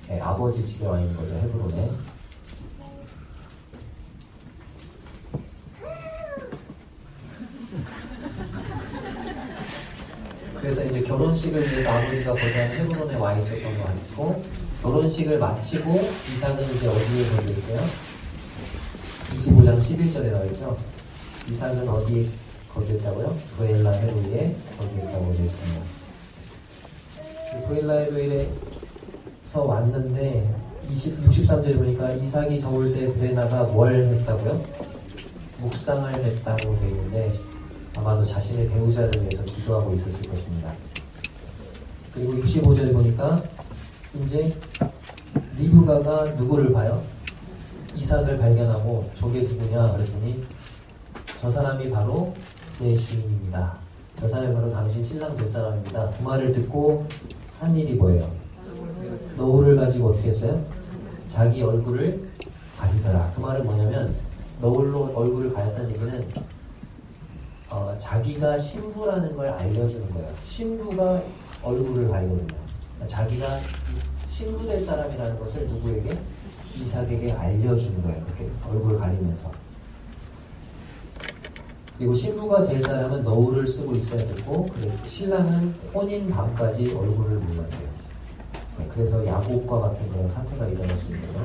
네, 아버지 집에 와 있는 거죠. 헤브론에. 그래서 이제 결혼식을 위해서 아버지가 거대한 헤브론에 와 있었던 것 같고, 결혼식을 마치고 이삭은 이제 어디에 거주했어요? 25장 11절에 나와있죠. 이삭은 어디에 거주했다고요? 부엘라 헤로이에 거주했다고 되어 있습니다. 부엘라 헤로이에서 왔는데 63절에 보니까 이삭이 저울 때 들에나가 뭘 했다고요? 묵상을 했다고 되어 있는데 아마도 자신의 배우자를 위해서 기도하고 있었을 것입니다. 그리고 65절에 보니까 이제 리브가가 누구를 봐요? 이삭을 발견하고 저게 누구냐 그랬더니 저 사람이 바로 내 주인입니다. 저 사람이 바로 당신 신랑 될 사람입니다. 그 말을 듣고 한 일이 뭐예요? 너울을 가지고 어떻게 했어요? 자기 얼굴을 가리더라. 그 말은 뭐냐면 너울로 얼굴을 가렸다는 얘기는 자기가 신부라는 걸 알려주는 거예요. 신부가 얼굴을 가리거든요. 그러니까 자기가 신부 될 사람이라는 것을 누구에게? 이삭에게 알려주는 거예요. 그렇게 얼굴을 가리면서. 그리고 신부가 될 사람은 너울을 쓰고 있어야 되고, 신랑은 혼인 밤까지 얼굴을 몰라야 돼요. 그래서 야곱과 같은 그런 사태가 일어날 수 있는 거죠.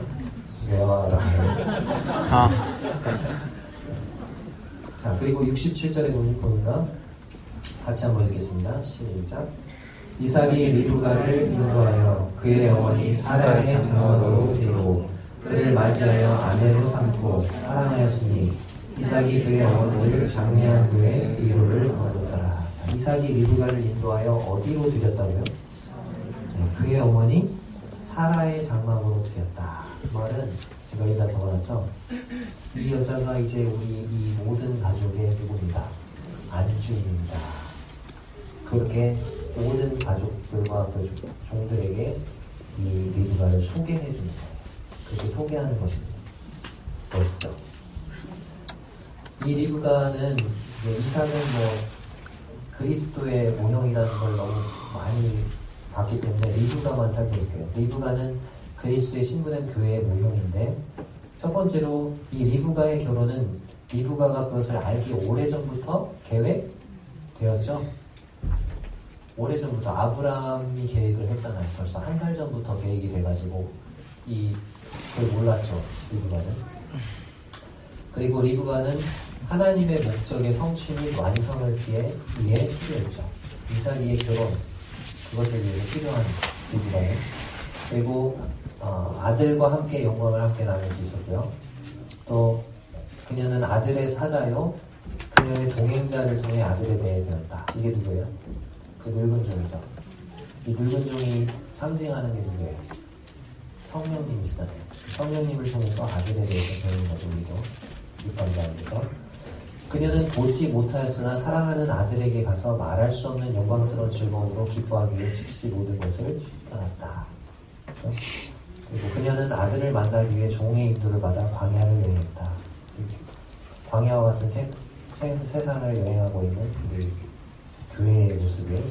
자, 그리고 67절에 보니까 같이 한번 읽겠습니다. 시작. 이삭이 리브가를 인도하여 그의 어머니 사라의 장모로 되고 그를 맞이하여 아내로 삼고 사랑하였으니 이삭이 그의 어머니를 장례한 후에 이로를 거두더라. 이삭이 리브가를 인도하여 어디로 들였다고요? 네, 그의 어머니 사라의 장막으로 들였다. 그 말은 제가 여기다 적어놨죠. 이 여자가 이제 우리 이 모든 가족의 누구입니다. 안주인입니다. 그렇게 모든 가족들과 그 종들에게 이 리브가를 소개해 주는 거예요. 그렇게 소개하는 것입니다. 멋있죠? 이 리브가는 이삭은 그리스도의 모형이라는 걸 너무 많이 봤기 때문에 리브가만 살펴볼게요. 리브가는 그리스도의 신부된 교회의 모형인데, 첫 번째로 이 리브가의 결혼은 리브가가 그것을 알기 오래전부터 계획되었죠. 오래전부터 아브라함이 계획을 했잖아요. 벌써 한 달 전부터 계획이 돼가지고 그걸 몰랐죠. 리브가는. 그리고 리브가는 하나님의 목적의 성취 및 완성을 위해 필요했죠. 이삭의 결혼, 그것을 위해서 필요한 리브가는. 그리고 아들과 함께 영광을 함께 나눌 수 있었고요. 또 그녀는 아들의 사자요 그녀의 동행자를 통해 아들에 대해 배웠다. 이게 누구예요? 그 늙은 종이죠. 이 늙은 종이 상징하는 게 누구예요? 성령님이시잖아요. 성령님을 통해서 아들에 대해서 배우는 거죠. 우리도 육관자에서. 그녀는 보지 못하였으나 사랑하는 아들에게 가서 말할 수 없는 영광스러운 즐거움으로 기뻐하기 위해 즉시 모든 것을 떠났다. 그렇죠? 그리고 그녀는 아들을 만나기 위해 종의 인도를 받아 광야를 여행했다. 광야와 같은 세상을 여행하고 있는 우리 교회의 모습을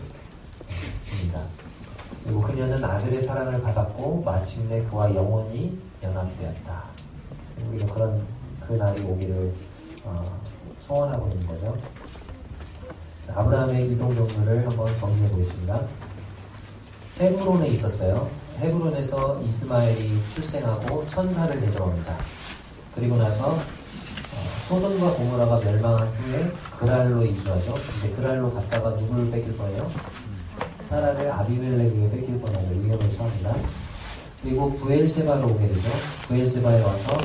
봅니다. 그리고 그녀는 아들의 사랑을 받았고 마침내 그와 영원히 연합되었다. 우리가 그 날이 오기를 소원하고 있는 거죠. 아브라함의 이동 경로를 한번 정리해 보겠습니다. 헤브론에 있었어요. 헤브론에서 이스마엘이 출생하고 천사를 대접합니다. 그리고 나서 소돔과 고모라가 멸망한 후에 그랄로 이주하죠. 근데 그랄로 갔다가 누구를 뺏길 거예요? 사라를 아비멜렉에게 뺏길 뻔하죠. 위험을 처합니다. 그리고 부엘세바로 오게 되죠. 부엘세바에 와서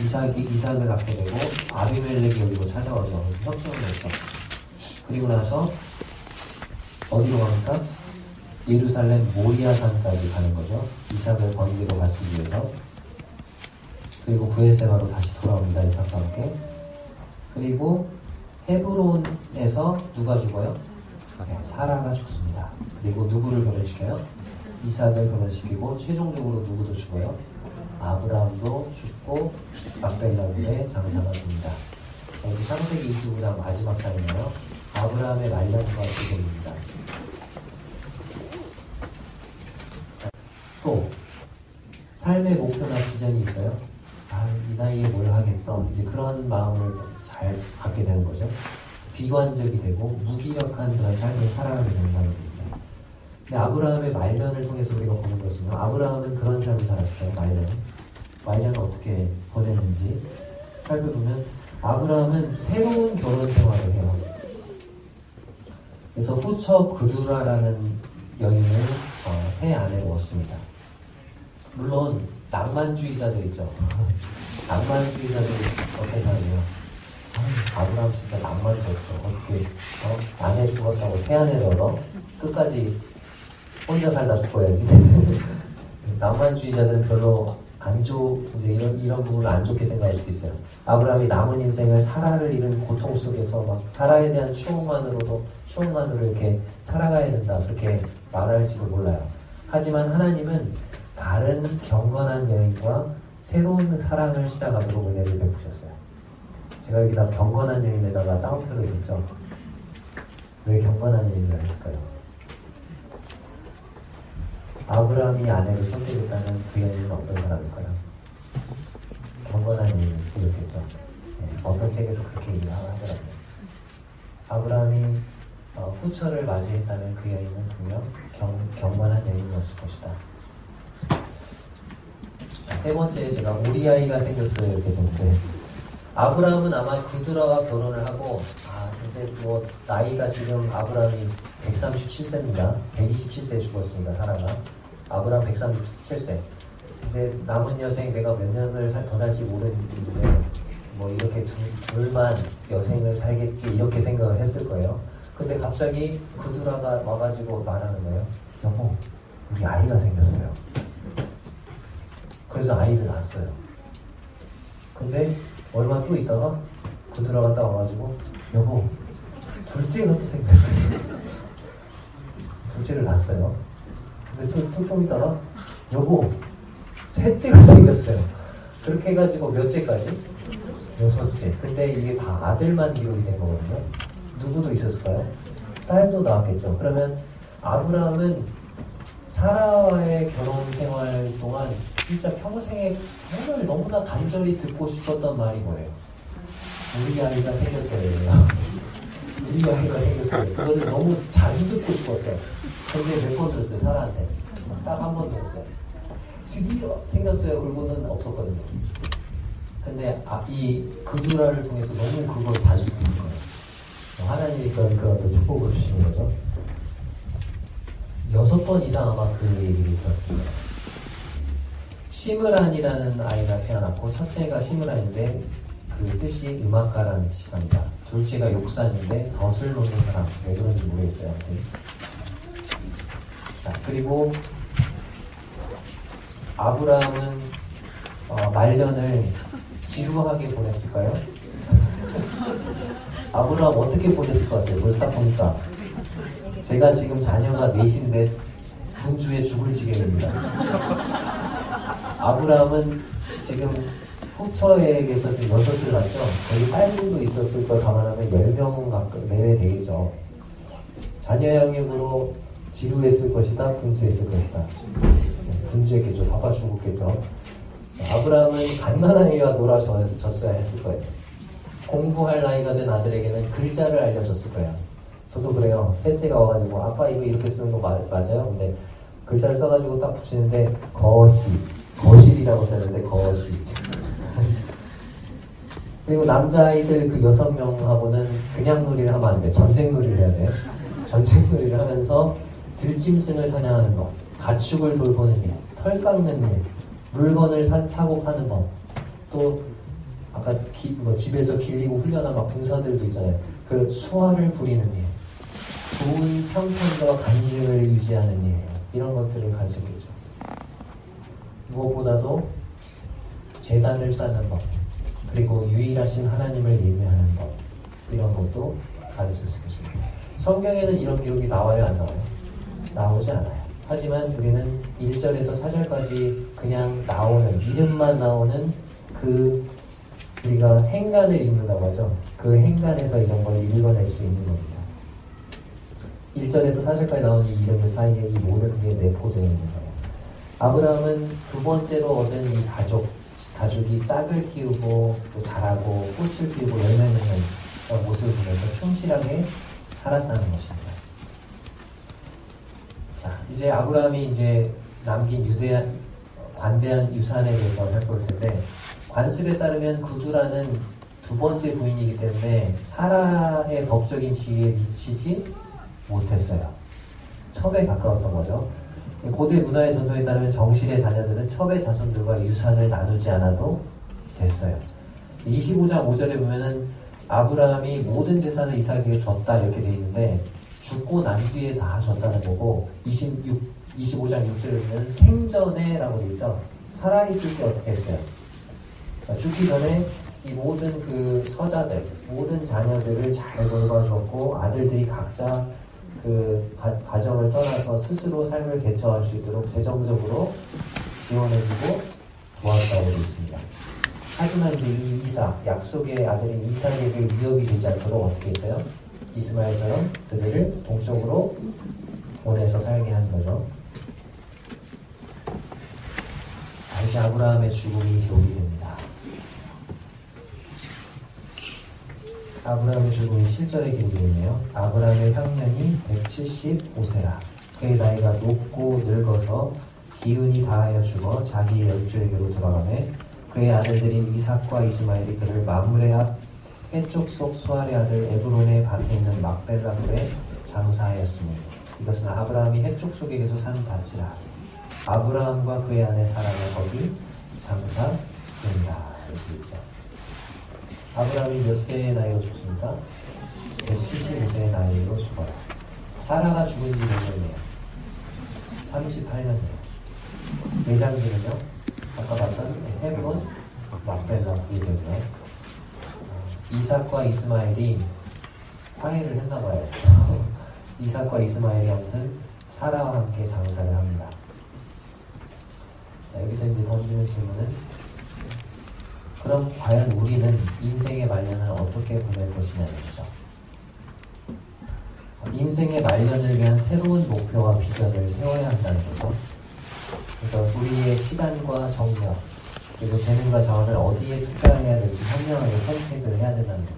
이삭을 낳게 되고 아비멜렉이 여기로 찾아오죠. 그래서 협정을 했죠. 그리고 나서 어디로 갑니까? 예루살렘 모리아산까지 가는 거죠. 이삭을 번개로 바치기 위해서. 그리고 부엘세바로 다시 돌아옵니다. 이삭과 함께. 그리고 헤브론에서 누가 죽어요? 네, 사라가 죽습니다. 그리고 누구를 결혼시켜요? 이삭을 결혼시키고 최종적으로 누구도 죽어요? 아브라함도 죽고 막벨라굴의 장사가 됩니다. 자, 이제 창세기 29장 마지막 장이네요. 아브라함의 말년과 죽음입니다. 또 삶의 목표나 비전이 있어요? 이 나이에 뭘 하겠어? 이제 그런 마음을 잘 갖게 되는 거죠. 비관적이 되고 무기력한 그런 삶을 살아가게 된다는 겁니다. 근데 아브라함의 말년을 통해서 우리가 보는 것은요. 아브라함은 그런 삶을 살았어요. 말년을 어떻게 보냈는지 살펴보면 아브라함은 새로운 결혼 생활을 해요. 그래서 후처 그두라라는 여인을 새 아내로 얻습니다. 물론 낭만주의자들 있죠. 낭만주의자들이 어떻게 살아요? 아브라함 진짜 낭만이 없어. 어떻게 아내 죽었다고 새 아내를 얻어? 끝까지 혼자 살다 죽어야지. 낭만주의자들은 별로 이제 이런 부분을 안 좋게 생각할 수도 있어요. 아브라함이 남은 인생을 사라를 잃은 고통 속에서 막 사라에 대한 추억만으로 이렇게 살아가야 된다 그렇게 말할지도 몰라요. 하지만 하나님은 다른 경건한 여인과 새로운 사랑을 시작하도록 은혜를 베푸셨어요. 제가 여기다 경건한 여인에다가 따옴표를 했죠. 왜 경건한 여인을 했을까요? 아브라함이 아내를 선택했다는 그 여인은 어떤 사람일까요? 경건한 여인을 부르겠죠. 어떤 책에서 그렇게 얘기를 하더라고요. 아브라함이 후처를 맞이했다면 그 여인은 분명 경건한 여인이었을 것이다. 자, 세 번째 제가 우리 아이가 생겼어요 이렇게 되는데 아브라함은 아마 그두라와 결혼을 하고 이제 뭐 나이가 지금 아브라함이 137세입니다. 127세에 죽었습니다. 사라가. 아브라함 137세. 이제 남은 여생 내가 몇 년을 더 살지 모르는데 뭐 이렇게 둘만 여생을 살겠지 이렇게 생각을 했을 거예요. 근데 갑자기 그두라가 와가지고 말하는 거예요. 여보, 우리 아이가 생겼어요. 그래서 아이를 낳았어요. 근데 얼마 또 있다가 그두라가 딱 와가지고 여보, 둘째가 또 생겼어요. 둘째를 낳았어요. 근데 또 좀 있다가 여보, 셋째가 생겼어요. 그렇게 해가지고 몇째까지? 6째. 근데 이게 다 아들만 기록이 된 거거든요. 누구도 있었을까요? 딸도 나왔겠죠. 그러면 아브라함은 사라와의 결혼 생활 동안 진짜 평생에 정말 너무나 간절히 듣고 싶었던 말이 뭐예요? 우리 아이가 생겼어요. 우리 아이가 생겼어요. 그거를 너무 자주 듣고 싶었어요. 근데 몇 번 들었어요, 사라한테. 딱 한 번 들었어요. 드디어 생겼어요. 그러고는 없었거든요. 근데 이 그두라를 통해서 너무 그걸 자주 쓰는 거예요. 하나님이 그런 축복을 주시는 거죠. 6번 이상 아마 그 얘기를 들었습니다. 시므란이라는 아이가 태어났고 첫째가 시므란인데 그 뜻이 음악가라는 뜻입니다. 둘째가 욕산인데 덫을 놓는 사람. 왜 그런지 모르겠어요. 자, 그리고 아브라함은 말년을 지루하게 보냈을까요? 아브라함 어떻게 보냈을 것 같아요? 그걸 딱 보니까 제가 지금 자녀가 넷인데 군주에 죽을 지경입니다. 아브라함은 지금 후처에게서 지금 6을 낳죠. 거기 딸들도 있었을 걸 감안하면 10명 가까이 내외 되겠죠. 자녀 양육으로 지루했을 것이다, 분주했을 것이다. 분주했겠죠. 바빠 죽었겠죠. 아브라함은 갓난아이와 놀아줬어야 했을 거예요. 공부할 나이가 된 아들에게는 글자를 알려줬을 거예요. 저도 그래요. 셋째가 와가지고 아빠 이거 이렇게 쓰는 거 맞아요? 근데 글자를 써가지고 딱 붙이는데 거실이라고 썼는데 거실. 그리고 남자아이들 그 6명하고는 그냥 놀이를 하면 안 돼. 전쟁 놀이를 해야 돼. 전쟁 놀이를 하면서 들짐승을 사냥하는 법, 가축을 돌보는 일, 털 깎는 일, 물건을 사고 파는 법, 또 아까 집에서 길리고 훈련한 막 군사들도 있잖아요. 그 수화를 부리는 일, 좋은 평판과 간증을 유지하는 일, 이런 것들을 가르치고 있죠. 무엇보다도 제단을 쌓는 법, 그리고 유일하신 하나님을 예배하는 법, 이런 것도 가르칠 수 있습니다. 성경에는 이런 기록이 나와요, 안 나와요? 나오지 않아요. 하지만 우리는 1절에서 4절까지 그냥 나오는, 이름만 나오는 그 우리가 행간을 읽는다고 하죠. 그 행간에서 이런 걸 읽어낼 수 있는 겁니다. 1절에서 4절까지 나오는 이 이름들 사이에 이 모든 게 내포되어 있는 거예요. 아브라함은 두 번째로 얻은 이 가족이 싹을 틔우고 또 자라고 꽃을 피우고 열매 맺는 모습을 보면서 충실하게 살았다는 것입니다. 자, 이제 아브라함이 이제 남긴 관대한 유산에 대해서 살펴볼 텐데, 관습에 따르면 구두라는 두 번째 부인이기 때문에 사라의 법적인 지위에 미치지 못했어요. 첩에 가까웠던 거죠. 고대 문화의 전통에 따르면 정실의 자녀들은 첩의 자손들과 유산을 나누지 않아도 됐어요. 25장 5절에 보면은 아브라함이 모든 재산을 이삭에게 줬다 이렇게 돼 있는데, 죽고 난 뒤에 다 줬다는 거고, 25장 6절에 보면 생전에 라고 돼 있죠. 살아있을 때 어떻게 했어요? 죽기 전에 이 모든 그 서자들, 모든 자녀들을 잘 돌봐줬고, 아들들이 각자 그 가정을 떠나서 스스로 삶을 개척할 수 있도록 재정적으로 지원해주고 도왔다고 되어 있습니다. 하지만 이제 이 이삭, 약속의 아들인 이삭에게 위협이 되지 않도록 어떻게 했어요? 이스마엘처럼 그들을 동쪽으로 보내서 살게 하는 거죠. 자, 이제 아브라함의 죽음이 기록이 됩니다. 아브라함의 죽음이 7절에 기록이 되네요. 아브라함의 향년이 175세라. 그의 나이가 높고 늙어서 기운이 다하여 죽어 자기의 열조에게로 돌아가매, 그의 아들들인 이삭과 이스마엘이 그를 마므레 앞 해쪽 속 수알의 아들 에브론의 밭에 있는 막벨라굴에 장사하였으니, 이것은 아브라함이 해쪽 속에게서 산 밭이라. 아브라함과 그의 아내 사라가 거기 장사된다. 이렇게 있죠. 아브라함이 몇 세의 나이로 죽습니까? 175세의 나이로 죽어요. 사라가 죽은 지 몇 년이에요? 38년이에요. 내장지는요? 아까 봤던 헤브론 막벨라 그게 되고요. 이삭과 이스마엘이 화해를 했나봐요. 이삭과 이스마엘이 아무튼 사라와 함께 장사를 합니다. 자, 여기서 이제 던지는 질문은, 그럼 과연 우리는 인생의 말년을 어떻게 보낼 것이냐는 거죠. 인생의 말년을 위한 새로운 목표와 비전을 세워야 한다는 거죠. 그래서 우리의 시간과 정력, 그리고 재능과 자원을 어디에 투자해야 될지 현명하게 선택을 해야 된다는 겁니다.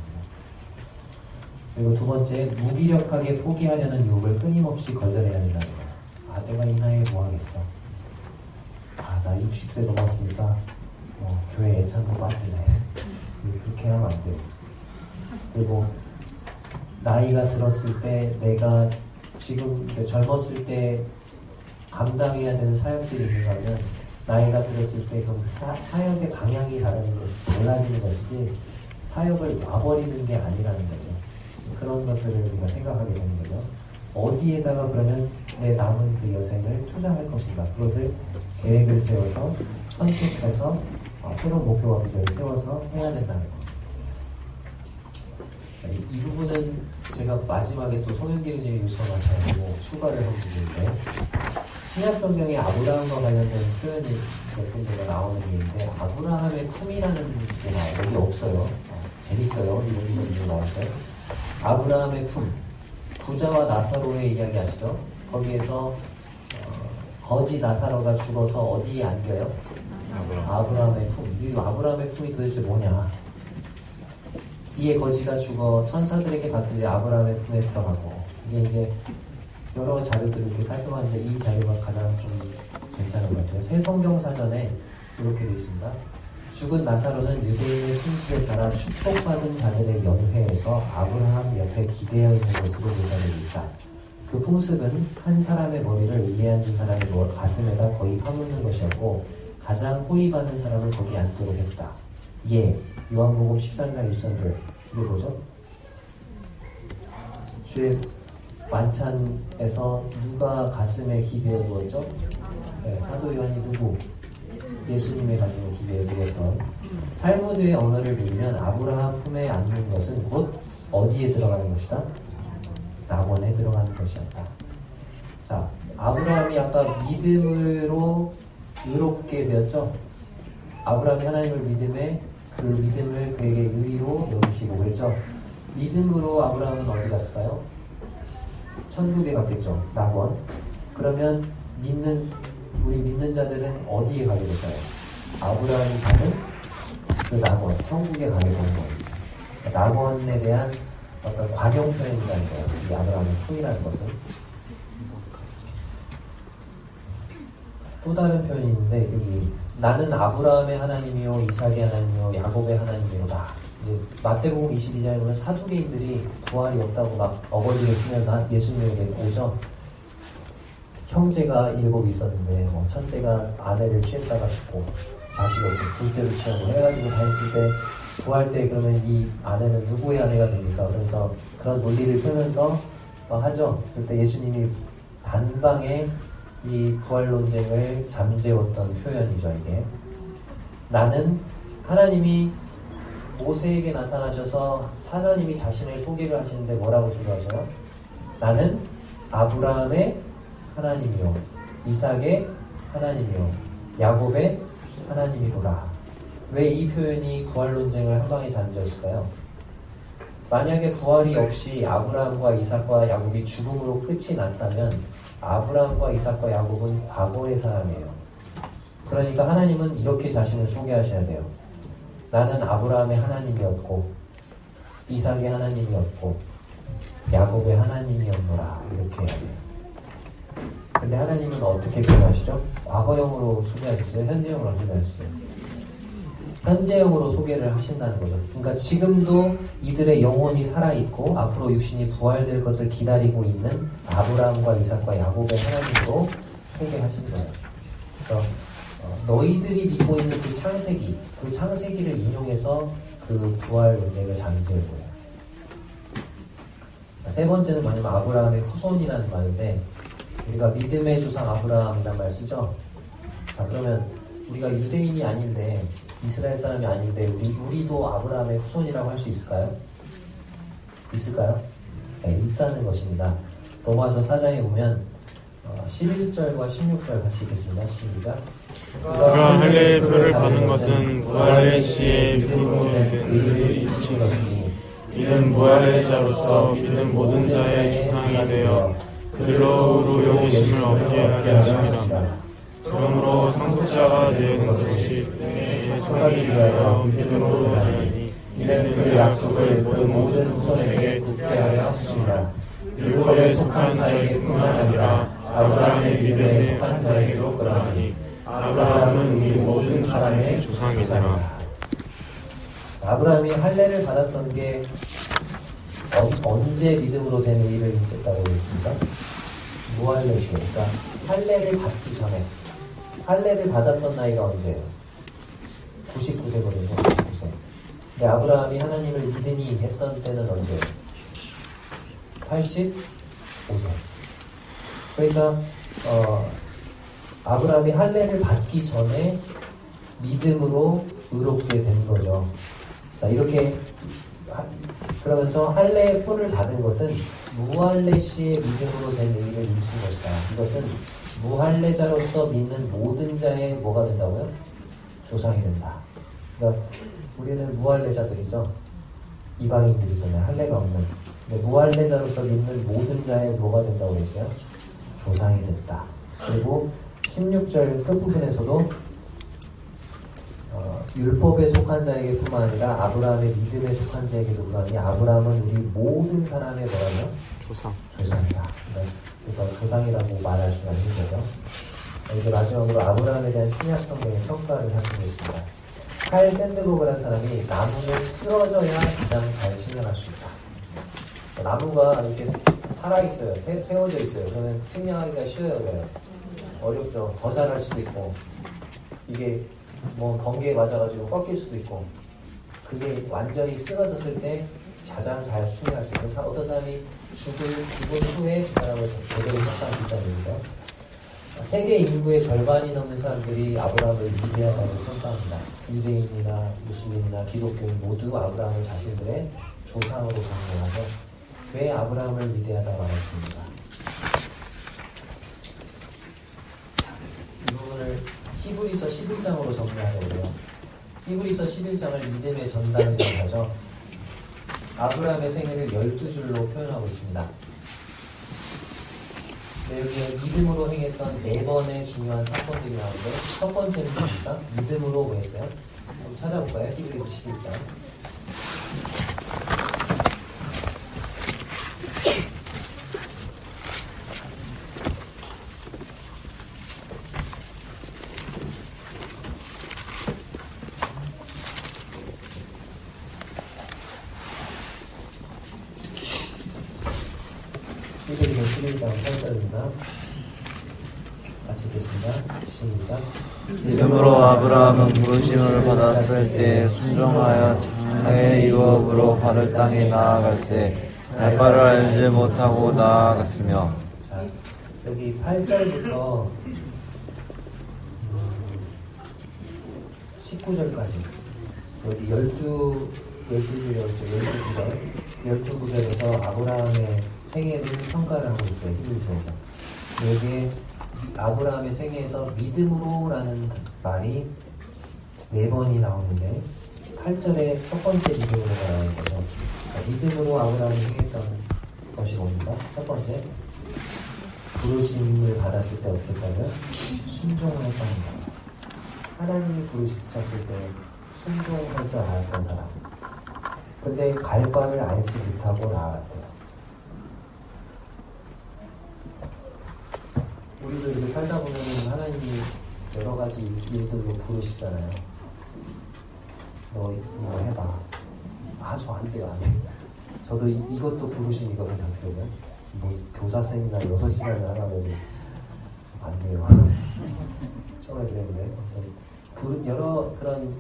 그리고 두 번째, 무기력하게 포기하려는 유혹을 끊임없이 거절해야 된다는 거예요. 아, 내가 이 나이에 뭐 하겠어. 아, 나 60세 넘었으니까 교회 애창도 빠지네. 그렇게 하면 안 돼요. 그리고 나이가 들었을 때, 내가 지금 젊었을 때 감당해야 되는 사역들이 있는가 하면, 나이가 들었을 때 그럼 사역의 방향이 달라지는 것이지 사역을 놔버리는 게 아니라는 거죠. 그런 것들을 우리가 생각하게 되는 거죠. 어디에다가 그러면 내 남은 그 여생을 투자할 것인가, 그것을 계획을 세워서 선택해서 새로운 목표와 비전을 세워서 해야 된다는 거. 이 부분은 제가 마지막에 또 성경기능적인 요소가 마찬가지고 추가를 한 부분인데, 신약 성경에 아브라함과 관련된 표현이 몇 군데가 나오는 게 있는데, 아브라함의 품이라는 게 나와요. 여기 없어요. 재밌어요. 이런 게 나왔어요. 아브라함의 품, 부자와 나사로의 이야기 아시죠? 거기에서 거지 나사로가 죽어서 어디에 안겨요? 아브라함의 품. 이 아브라함의 품이 도대체 뭐냐? 이에 거지가 죽어 천사들에게 받들려 아브라함의 품에 들어가고. 이게 이제 여러 자료들을 이렇게 살펴봤는데 이 자료가 가장 좀 괜찮은 것 같아요. 새 성경 사전에 이렇게 되어 있습니다. 죽은 나사로는 유대인의 풍습에 따라 축복받은 자들의 연회에서 아브라함 옆에 기대어 있는 것으로 묘사되어 있다. 그 풍습은 한 사람의 머리를 의에 앉은 사람의 가슴에다 거의 파묻는 것이었고 가장 호의받는 사람을 거기 앉도록 했다. 예, 요한복음 13장 23절. 이게 뭐죠? 주의 만찬에서 누가 가슴에 기대어 두었죠? 네, 사도 요한이 누구? 예수님의 가슴에 기대어 두었던. 탈무드의 언어를 빌면 아브라함 품에 앉는 것은 곧 어디에 들어가는 것이다? 낙원에 들어가는 것이었다. 자, 아브라함이 아까 믿음으로 의롭게 되었죠? 아브라함이 하나님을 믿음에 그 믿음을 그에게 의로 여기시고 그랬죠? 믿음으로 아브라함은 어디 갔을까요? 천국에 갔겠죠. 낙원. 그러면 우리 믿는 자들은 어디에 가게 될까요? 아브라함이 가는 그 낙원, 천국에 가게 되는 거예요. 낙원에 대한 어떤 관용 표현이라는 거예요. 이 아브라함의 품이라는 것은. 또 다른 표현이 있는데 여기 나는 아브라함의 하나님이요 이삭의 하나님이요 야곱의 하나님이로다. 이제 마태복음 22장에 보면 사두개인들이 부활이 없다고 막 어거지를 쓰면서 예수님에게 오죠. 형제가 7 있었는데 첫째가 아내를 취했다가 죽고 자식이 없고 둘째도 취하고 해가지고 다녔을 때 부활 때 그러면 이 아내는 누구의 아내가 됩니까? 그래서 그런 논리를 펴면서 막 하죠. 그때 예수님이 단방에 이 부활 논쟁을 잠재웠던 표현이죠. 이게 나는 하나님이 모세에게 나타나셔서 하나님이 자신을 소개를 하시는데 뭐라고 소개하셔요? 나는 아브라함의 하나님이요 이삭의 하나님이요 야곱의 하나님이로라. 왜 이 표현이 부활 논쟁을 한 방에 잠재웠을까요? 만약에 부활이 없이 아브라함과 이삭과 야곱이 죽음으로 끝이 났다면 아브라함과 이삭과 야곱은 과거의 사람이에요. 그러니까 하나님은 이렇게 자신을 소개하셔야 돼요. 나는 아브라함의 하나님이었고 이삭의 하나님이었고 야곱의 하나님이었노라. 이렇게 해야 돼요. 근데 하나님은 어떻게 표현하시죠? 과거형으로 소개하셨어요? 현재형으로 소개하셨어요? 현재형으로 소개를 하신다는 거죠. 그러니까 지금도 이들의 영혼이 살아있고 앞으로 육신이 부활될 것을 기다리고 있는 아브라함과 이삭과 야곱의 하나님으로 소개하신 거예요. 그래서 너희들이 믿고 있는 그 창세기를 인용해서 그 부활 문제를 잠재운 거예요. 세 번째는 뭐냐면 아브라함의 후손이라는 말인데 우리가 믿음의 조상 아브라함이란 말 쓰죠. 자, 그러면 우리가 유대인이 아닌데 이스라엘 사람이 아닌데 우리도 아브라함의 후손이라고 할 수 있을까요? 있을까요? 네, 있다는 것입니다. 로마서 4장에 보면 11절과 16절 같이 읽겠습니다. 시작. 그가 할례의 표를 받는 것은 무할례 시에 믿음으로 된 의를 잊힌 것이니 이는 무할례 자로서 믿는 모든 자의 조상이 되어 그들로 의로 여기심을 얻게 하려 하심이라. 그러므로 상속자가 되는 것이 내 조상이 되어 믿음으로 되니 이는 그 약속을 모든 후손에게 굳게 하려 하심이라. 율법에 속한 자에게뿐만 아니라 아브라함의 믿음에 속한 자에게도 그러하니 아브라함은 우리 모든 사람의 조상이더라. 아브라함이 할례를 받았던 게 언제 믿음으로 된 의를 인쳤다고 했습니까? 무할례 시에. 그러니까 할례를 받기 전에. 할례를 받았던 나이가 언제예요? 99세거든요. 99세. 근데 아브라함이 하나님을 믿으니 했던 때는 언제예요? 85세. 그러니까 아브라함이 할례를 받기 전에 믿음으로 의롭게 된 거죠. 자, 이렇게 그러면서 할례의 표를 받은 것은 무할례 시의 믿음으로 된 의를 인친 것이다. 이것은 무할례자로서 믿는 모든 자의 뭐가 된다고요? 조상이 된다. 그러니까 우리는 무할례자들이죠. 이방인들이잖아요. 할례가 없는. 근데 무할례자로서 믿는 모든 자의 뭐가 된다고 했어요? 조상이 됐다. 그리고 16절 끝부분에서도 율법에 속한 자에게뿐만 아니라 아브라함의 믿음에 속한 자에게도 그러니 아브라함은 우리 모든 사람의 뭐라고요? 조상이다. 그래서 조상이라고 말할 수가 있는 거죠. 이제 마지막으로 아브라함에 대한 신약 성경의 평가를 하시고 있습니다. 칼 샌드버그라는 사람이 나무는 쓰러져야 가장 잘 측량할 수 있다. 나무가 이렇게 살아있어요. 세워져 있어요. 그러면 측량하기가 쉬워요. 그래요. 어렵죠. 더 잘할 수도 있고 이게 뭐 번개에 맞아가지고 꺾일 수도 있고 그게 완전히 쓰러졌을 때 가장 잘 측량할 수 있고 그래서 어떤 사람이 죽은 후에 그 사람을 제대로 평가할 수 있다는 얘기죠. 세계 인구의 절반이 넘는 사람들이 아브라함을 위대하다고 평가합니다. 유대인이나 무슬림이나 기독교인 모두 아브라함을 자신들의 조상으로 정죄하죠. 왜 아브라함을 위대하다고 말했습니까? 이 부분을 히브리서 11장으로 정리하려고 해요. 히브리서 11장을 믿음의 전당이라고 하죠. 아브라함의 생애를 12줄로 표현하고 있습니다. 여기에 믿음으로 행했던 4번의 중요한 사건들이 나오는데 첫 번째는 뭡니까? 믿음으로 뭐 했어요? 한번 찾아볼까요? 히브리서 11장. 히브리서 11장 8절입니다. 같이 읽겠습니다. 시작. 믿음으로 아브라함은 부르심을 받았을 때 순종하여 장차의 유업으로 받을 땅에 나아갈새 날 바를 알지 못하고 나아갔으며. 자, 여기 8절부터 19절까지 여기 12구절에서 아브라함의 생애를 평가를 하고 있어요. 히브리서에서. 여기에 아브라함의 생애에서 믿음으로라는 말이 4번이 나오는데 8절에 첫 번째 믿음으로가 나오는 거죠. 믿음으로 아브라함이 행했던 것이 뭡니까? 첫 번째, 부르심을 받았을 때 어떻게 했다고요? 순종을 했다는 거예요. 하나님이 부르셨을 때 순종할 줄 알았던 사람. 근데 갈 바를 알지 못하고 나아갔대요. 우리도 이렇게 살다 보면 하나님이 여러 가지 일들로 부르시잖아요. 너 이거 해봐. 아, 저 안 돼요, 안 돼. 저도 이것도 부르심이거든요, 어떻게 보면. 뭐, 교사 세미나 6시간을 하라고 해도 안 돼요. 처음에 그랬는데, 여러 그런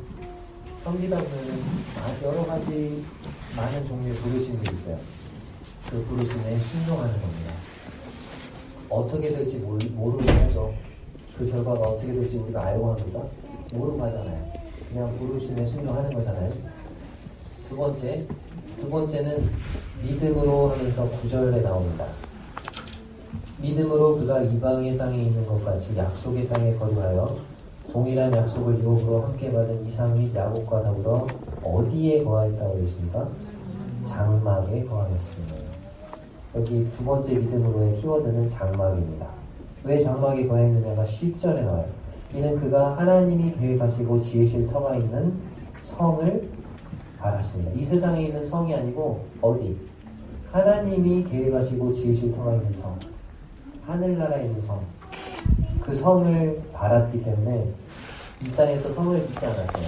섬기다 보면은 여러 가지 많은 종류의 부르심이 있어요. 그 부르심에 순종하는 겁니다. 어떻게 될지 모르고 하죠. 그 결과가 어떻게 될지 우리가 알고 합니다. 모르고 하잖아요. 그냥 부르심에 순종하는 거잖아요. 두 번째는 믿음으로 하면서 9절에 나옵니다. 믿음으로 그가 이방의 땅에 있는 것 같이 약속의 땅에 거주하여 동일한 약속을 유업으로 함께 받은 이삭 및 야곱과 더불어 어디에 거하였다고 되어 있습니까? 장막에 거하였습니다. 여기 두 번째 믿음으로의 키워드는 장막입니다. 왜 장막에 거했느냐가 10절에 나와요. 이는 그가 하나님이 계획하시고 지으실 터가 있는 성을 알았습니다. 이 세상에 있는 성이 아니고 어디? 하나님이 계획하시고 지으실 터가 있는 성. 하늘나라에 있는 성. 그 성을 알았기 때문에 이 땅에서 성을 짓지 않았어요.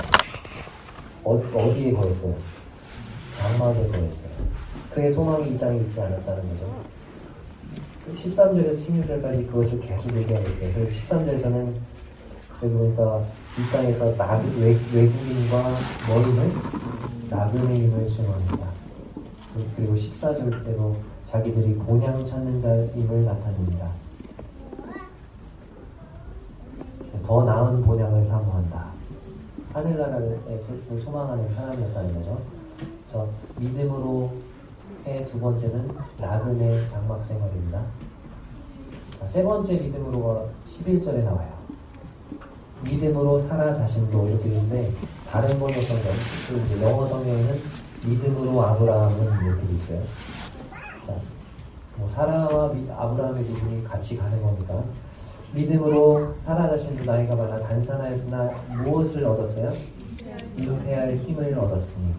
어디에 거했어요? 장막에 거했어요. 그의 소망이 이 땅에 있지 않았다는 거죠. 13절에서 16절까지 그것을 계속 얘기하고 있어요. 그래서 13절에서는 여기 보니까 이 땅에서 외국인과 머리는 나그네 임을 증언합니다. 그리고 14절 때도 자기들이 본향 찾는 자임을 나타냅니다. 더 나은 본향을 사모한다. 하늘나라를 소망하는 사람이었다는 거죠. 그래서 믿음으로의 두 번째는 나그네 장막 생활입니다. 세 번째 믿음으로가 11절에 나와요. 믿음으로 사라 자신도 이렇게 있는데 다른 번역 성경, 영어 성경에는 믿음으로 아브라함은 이렇게 돼 있어요. 자, 뭐 사라와 아브라함의 믿음이 같이 가는 거니까 믿음으로 사라 자신도 나이가 많아 단산하였으나 무엇을 얻었어요? 이루해야 할 힘을 얻었으니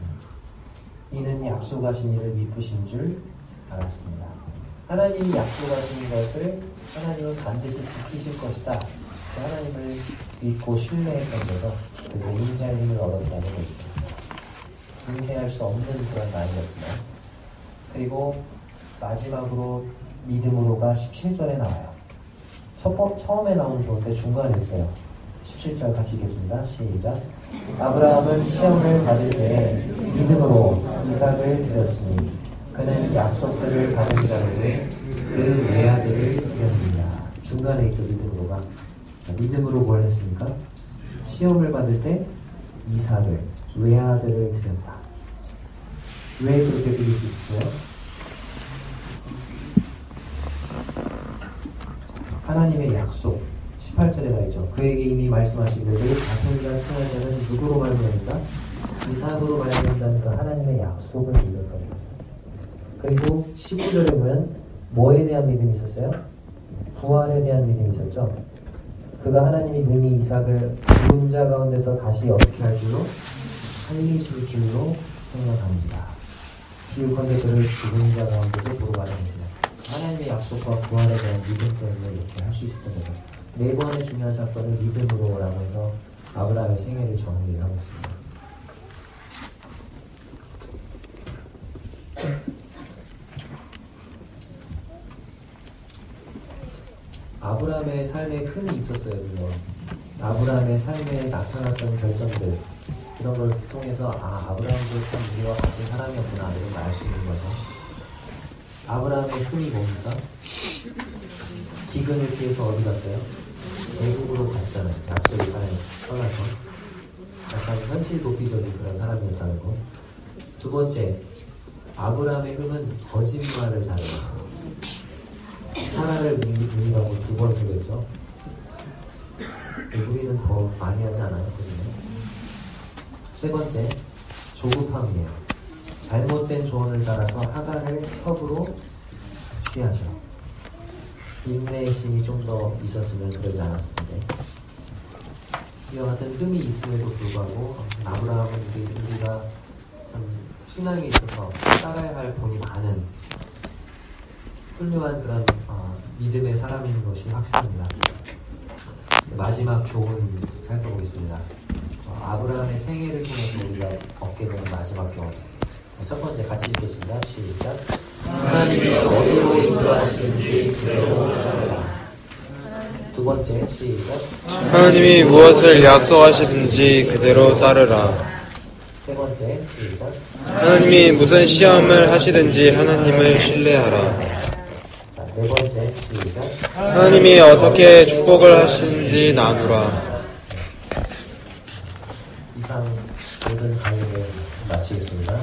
이는 약속하신 이를 믿으신 줄 알았습니다. 하나님이 약속하신 것을 하나님은 반드시 지키실 것이다. 하나님을 믿고 신뢰했던 거죠. 그래서 인내할 힘을 얻었다는 것입니다. 인내할 수 없는 그런 말이었지만, 그리고 마지막으로 믿음으로가 17절에 나와요. 처음에 나오는 좋은데 중간에 있어요. 17절 같이 읽겠습니다. 시작. 아브라함은 시험을 받을 때 믿음으로 이삭을 드렸으니 그는 약속들을 받은 자에게 그 외아들을 드렸습니다. 중간에 있던 믿음으로가 믿음으로 뭘 했습니까? 시험을 받을 때 이삭을 외아들을 드렸다. 왜 그렇게 드릴 수 있어요? 하나님의 약속 18절에 나있죠. 그에게 이미 말씀하신 대로 자손이란 칭할 자는 누구로 말미암는가? 이삭으로 말미암는가? 하나님의 약속을 믿었던 거죠. 그리고 15절에 보면 뭐에 대한 믿음이 있었어요? 부활에 대한 믿음이 있었죠. 그가 하나님이 능히 이삭을 죽은 자 가운데서 다시 어떻게 할 줄로? 살리시기로 생각합니다. 비유컨대 그를 죽은 자 가운데서 부르받았습니다. 하나님의 약속과 부활에 대한 믿음 때문에 이렇게 할 수 있었던 거죠. 네 번의 중요한 사건을 믿음으로라고 해서 아브라함의 생애를 정리하고 있습니다. 아브라함의 삶에 흠이 있었어요. 물론 아브라함의 삶에 나타났던 결정들, 이런 걸 통해서 아브라함도 참 우리와 같은 사람이었구나 이런 걸 알 수 있는 거죠. 아브라함의 흠이 뭡니까? 기근을 피해서 어디 갔어요? 외국으로 갔잖아요. 약속의 땅에 떠나서. 약간 현실 도피적인 그런 사람이었다는 거. 두 번째, 아브라함의 흠은 거짓말을 잘해요. 하나를 믿으라고 두 번 그랬죠. 우리는 더 많이 하지 않아요? 세 번째, 조급함이에요. 잘못된 조언을 따라서 하가를 첩으로 취하죠. 인내의 힘이 좀 더 있었으면 그러지 않았을 텐데. 이와 같은 흠이 있음에도 불구하고 아브라함은 우리가 참 신앙에 있어서 따라야 할 본이 많은 훌륭한 그런 믿음의 사람인 것이 확실합니다. 마지막 교훈 살펴보겠습니다. 아브라함의 생애를 통해서 우리가 얻게 되는 마지막 교훈. 첫 번째 같이 읽겠습니다. 시작. 하나님이 어디로 인도하시는지 그대로 따르라. 두 번째 시작. 하나님이 무엇을 약속하시든지 그대로 따르라. 세 번째 시작. 하나님이 무슨 시험을 하시든지 하나님을 신뢰하라. 자, 네 번째 시작. 하나님이 어떻게 축복을 하시는지 나누라. 이상 모든 강의를 마치겠습니다.